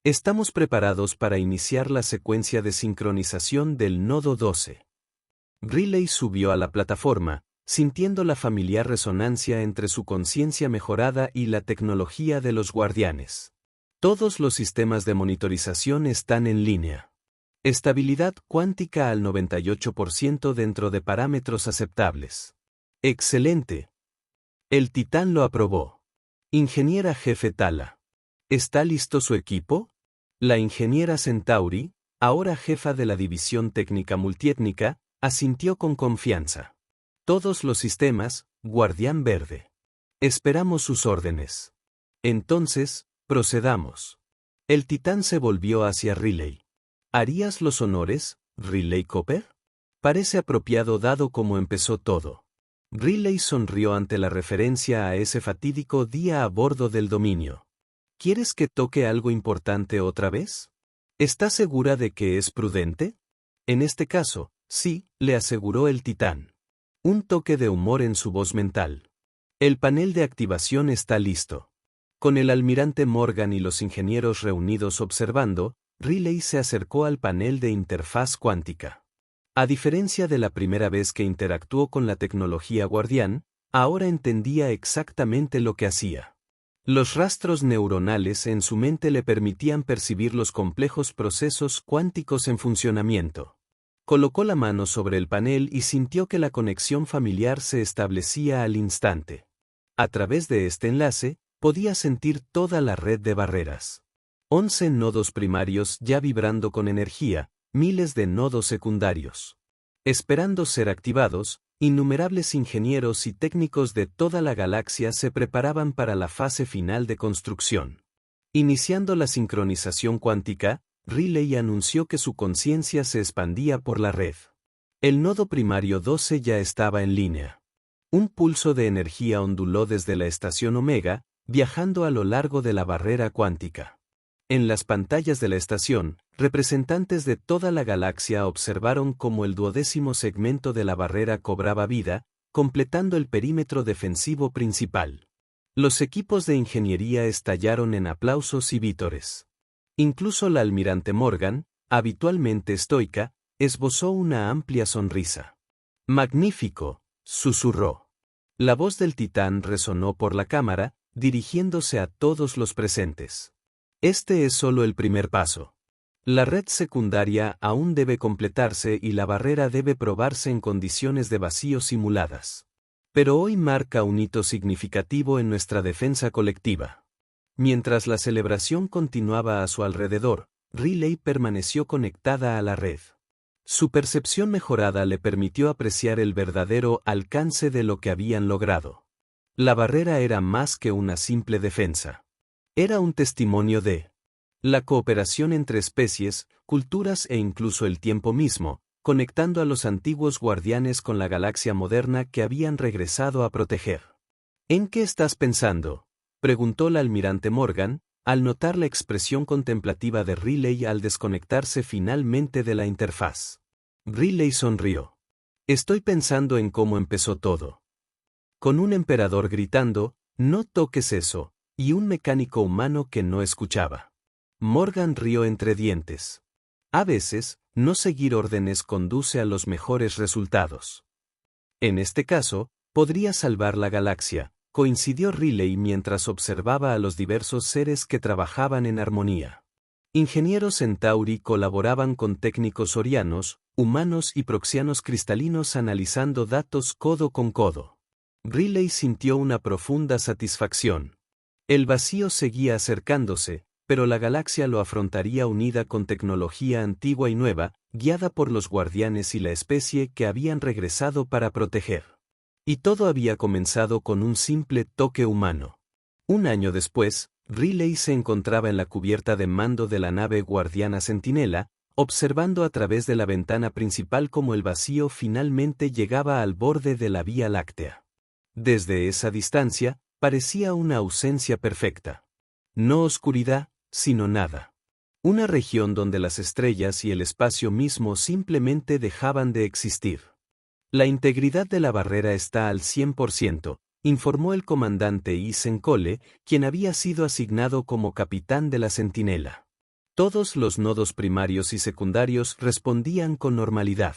Speaker 1: Estamos preparados para iniciar la secuencia de sincronización del nodo 12. Riley subió a la plataforma, sintiendo la familiar resonancia entre su conciencia mejorada y la tecnología de los guardianes. Todos los sistemas de monitorización están en línea. Estabilidad cuántica al 98% dentro de parámetros aceptables. Excelente. El Titán lo aprobó. Ingeniera jefe Tala. ¿Está listo su equipo? La ingeniera Centauri, ahora jefa de la división técnica multiétnica, asintió con confianza. Todos los sistemas, Guardián Verde. Esperamos sus órdenes. Entonces, procedamos. El Titán se volvió hacia Riley. ¿Harías los honores, Riley Cooper? Parece apropiado dado cómo empezó todo. Riley sonrió ante la referencia a ese fatídico día a bordo del Dominio. ¿Quieres que toque algo importante otra vez? ¿Estás segura de que es prudente? En este caso, sí, le aseguró el Titán. Un toque de humor en su voz mental. El panel de activación está listo. Con el almirante Morgan y los ingenieros reunidos observando, Riley se acercó al panel de interfaz cuántica. A diferencia de la primera vez que interactuó con la tecnología guardián, ahora entendía exactamente lo que hacía. Los rastros neuronales en su mente le permitían percibir los complejos procesos cuánticos en funcionamiento. Colocó la mano sobre el panel y sintió que la conexión familiar se establecía al instante. A través de este enlace, podía sentir toda la red de barreras. 11 nodos primarios ya vibrando con energía, miles de nodos secundarios. Esperando ser activados, innumerables ingenieros y técnicos de toda la galaxia se preparaban para la fase final de construcción. Iniciando la sincronización cuántica, Riley anunció que su conciencia se expandía por la red. El nodo primario 12 ya estaba en línea. Un pulso de energía onduló desde la estación Omega, viajando a lo largo de la barrera cuántica. En las pantallas de la estación, representantes de toda la galaxia observaron cómo el 12º segmento de la barrera cobraba vida, completando el perímetro defensivo principal. Los equipos de ingeniería estallaron en aplausos y vítores. Incluso la almirante Morgan, habitualmente estoica, esbozó una amplia sonrisa. «Magnífico», susurró. La voz del titán resonó por la cámara, dirigiéndose a todos los presentes. Este es solo el primer paso. La red secundaria aún debe completarse y la barrera debe probarse en condiciones de vacío simuladas. Pero hoy marca un hito significativo en nuestra defensa colectiva. Mientras la celebración continuaba a su alrededor, Riley permaneció conectada a la red. Su percepción mejorada le permitió apreciar el verdadero alcance de lo que habían logrado. La barrera era más que una simple defensa. Era un testimonio de la cooperación entre especies, culturas e incluso el tiempo mismo, conectando a los antiguos guardianes con la galaxia moderna que habían regresado a proteger. ¿En qué estás pensando?, preguntó la almirante Morgan, al notar la expresión contemplativa de Riley al desconectarse finalmente de la interfaz. Riley sonrió. Estoy pensando en cómo empezó todo. Con un emperador gritando, «No toques eso», y un mecánico humano que no escuchaba. Morgan rió entre dientes. A veces, no seguir órdenes conduce a los mejores resultados. En este caso, podría salvar la galaxia, coincidió Riley mientras observaba a los diversos seres que trabajaban en armonía. Ingenieros Centauri colaboraban con técnicos orianos, humanos y proxianos cristalinos analizando datos codo con codo. Riley sintió una profunda satisfacción. El vacío seguía acercándose, pero la galaxia lo afrontaría unida con tecnología antigua y nueva, guiada por los guardianes y la especie que habían regresado para proteger. Y todo había comenzado con un simple toque humano. Un año después, Riley se encontraba en la cubierta de mando de la nave guardiana Centinela, observando a través de la ventana principal cómo el vacío finalmente llegaba al borde de la Vía Láctea. Desde esa distancia, parecía una ausencia perfecta. No oscuridad, sino nada. Una región donde las estrellas y el espacio mismo simplemente dejaban de existir. La integridad de la barrera está al 100%, informó el comandante Isen Cole, quien había sido asignado como capitán de la Centinela. Todos los nodos primarios y secundarios respondían con normalidad.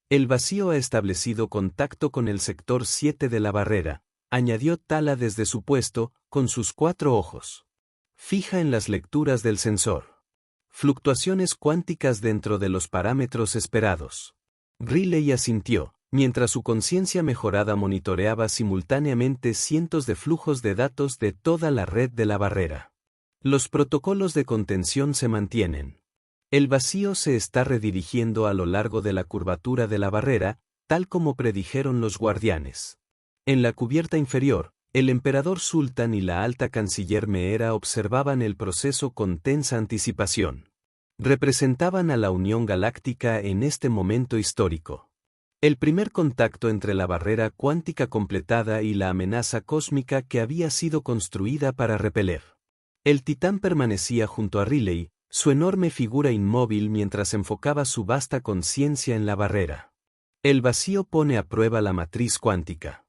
Speaker 1: El vacío ha establecido contacto con el sector 7 de la barrera, añadió Tala desde su puesto, con sus 4 ojos. Fija en las lecturas del sensor. Fluctuaciones cuánticas dentro de los parámetros esperados. Riley asintió, mientras su conciencia mejorada monitoreaba simultáneamente cientos de flujos de datos de toda la red de la barrera. Los protocolos de contención se mantienen. El vacío se está redirigiendo a lo largo de la curvatura de la barrera, tal como predijeron los guardianes. En la cubierta inferior, el emperador Sultan y la alta canciller Meera observaban el proceso con tensa anticipación. Representaban a la Unión Galáctica en este momento histórico. El primer contacto entre la barrera cuántica completada y la amenaza cósmica que había sido construida para repeler. El titán permanecía junto a Riley, su enorme figura inmóvil mientras enfocaba su vasta conciencia en la barrera. El vacío pone a prueba la matriz cuántica.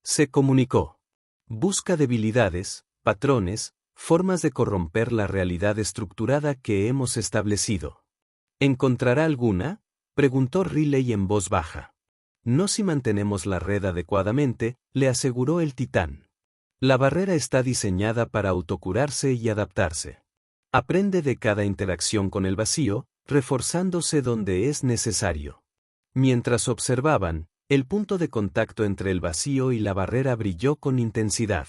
Speaker 1: Se comunicó. Busca debilidades, patrones, formas de corromper la realidad estructurada que hemos establecido. ¿Encontrará alguna? preguntó Riley en voz baja. No si mantenemos la red adecuadamente, le aseguró el titán. La barrera está diseñada para autocurarse y adaptarse. Aprende de cada interacción con el vacío, reforzándose donde es necesario. Mientras observaban, el punto de contacto entre el vacío y la barrera brilló con intensidad.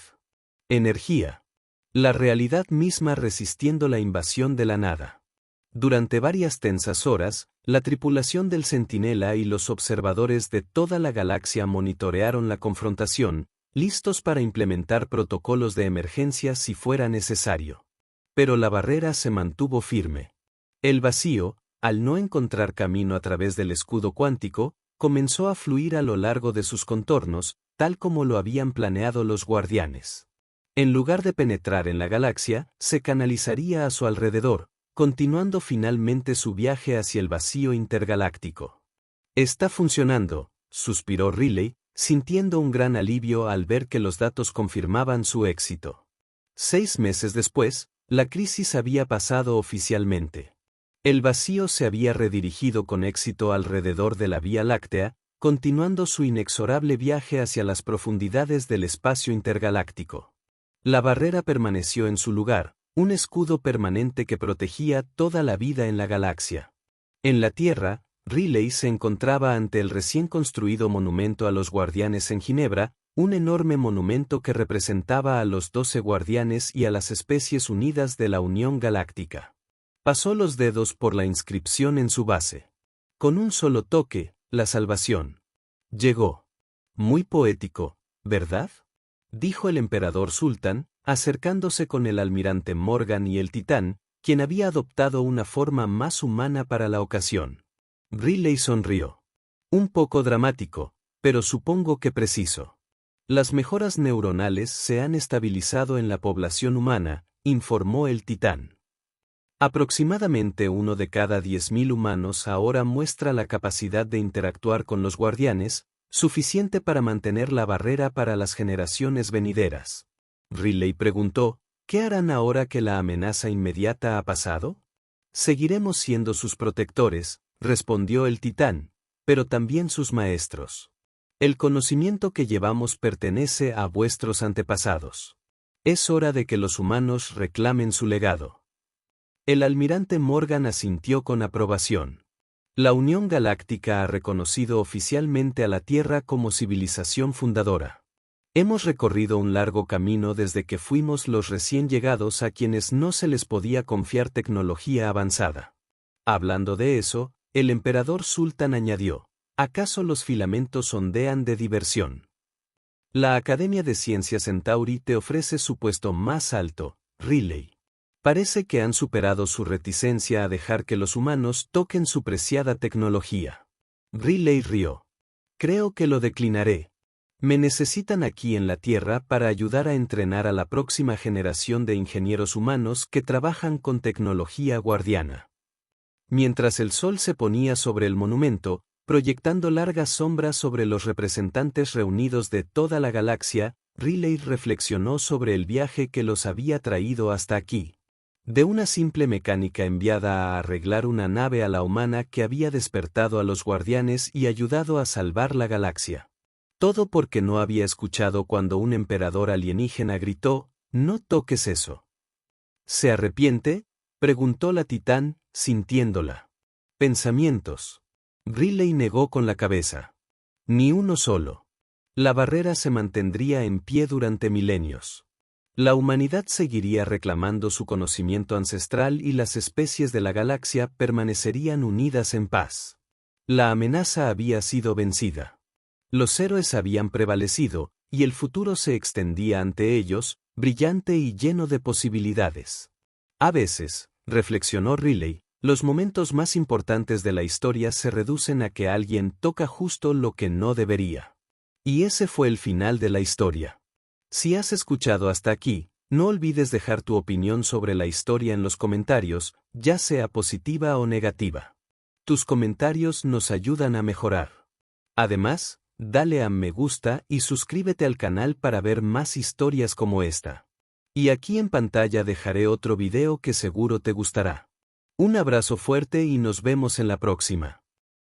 Speaker 1: Energía. La realidad misma resistiendo la invasión de la nada. Durante varias tensas horas, la tripulación del Centinela y los observadores de toda la galaxia monitorearon la confrontación, listos para implementar protocolos de emergencia si fuera necesario. Pero la barrera se mantuvo firme. El vacío, al no encontrar camino a través del escudo cuántico, comenzó a fluir a lo largo de sus contornos, tal como lo habían planeado los guardianes. En lugar de penetrar en la galaxia, se canalizaría a su alrededor, continuando finalmente su viaje hacia el vacío intergaláctico. Está funcionando, suspiró Riley, sintiendo un gran alivio al ver que los datos confirmaban su éxito. 6 meses después, la crisis había pasado oficialmente. El vacío se había redirigido con éxito alrededor de la Vía Láctea, continuando su inexorable viaje hacia las profundidades del espacio intergaláctico. La barrera permaneció en su lugar, un escudo permanente que protegía toda la vida en la galaxia. En la Tierra, Riley se encontraba ante el recién construido monumento a los guardianes en Ginebra, un enorme monumento que representaba a los 12 guardianes y a las especies unidas de la Unión Galáctica. Pasó los dedos por la inscripción en su base. Con un solo toque, la salvación. Llegó. Muy poético, ¿verdad?, dijo el emperador Sultan, acercándose con el almirante Morgan y el titán, quien había adoptado una forma más humana para la ocasión. Riley sonrió. Un poco dramático, pero supongo que preciso. Las mejoras neuronales se han estabilizado en la población humana, informó el titán. Aproximadamente 1 de cada 10.000 humanos ahora muestra la capacidad de interactuar con los guardianes, suficiente para mantener la barrera para las generaciones venideras. Riley preguntó, ¿qué harán ahora que la amenaza inmediata ha pasado? Seguiremos siendo sus protectores, respondió el titán, pero también sus maestros. El conocimiento que llevamos pertenece a vuestros antepasados. Es hora de que los humanos reclamen su legado. El almirante Morgan asintió con aprobación. La Unión Galáctica ha reconocido oficialmente a la Tierra como civilización fundadora. Hemos recorrido un largo camino desde que fuimos los recién llegados a quienes no se les podía confiar tecnología avanzada. Hablando de eso, el emperador Sultan añadió, ¿acaso los filamentos ondean de diversión? La Academia de Ciencias Centauri te ofrece su puesto más alto, Riley. Parece que han superado su reticencia a dejar que los humanos toquen su preciada tecnología. Riley rió. Creo que lo declinaré. Me necesitan aquí en la Tierra para ayudar a entrenar a la próxima generación de ingenieros humanos que trabajan con tecnología guardiana. Mientras el sol se ponía sobre el monumento, proyectando largas sombras sobre los representantes reunidos de toda la galaxia, Riley reflexionó sobre el viaje que los había traído hasta aquí. De una simple mecánica enviada a arreglar una nave a la humana que había despertado a los guardianes y ayudado a salvar la galaxia. Todo porque no había escuchado cuando un emperador alienígena gritó, «No toques eso». ¿Se arrepiente?, preguntó la titán, sintiéndola. Pensamientos. Riley negó con la cabeza. Ni uno solo. La barrera se mantendría en pie durante milenios. La humanidad seguiría reclamando su conocimiento ancestral y las especies de la galaxia permanecerían unidas en paz. La amenaza había sido vencida. Los héroes habían prevalecido, y el futuro se extendía ante ellos, brillante y lleno de posibilidades. A veces, reflexionó Riley, los momentos más importantes de la historia se reducen a que alguien toca justo lo que no debería. Y ese fue el final de la historia. Si has escuchado hasta aquí, no olvides dejar tu opinión sobre la historia en los comentarios, ya sea positiva o negativa. Tus comentarios nos ayudan a mejorar. Además, dale a me gusta y suscríbete al canal para ver más historias como esta. Y aquí en pantalla dejaré otro video que seguro te gustará. Un abrazo fuerte y nos vemos en la próxima.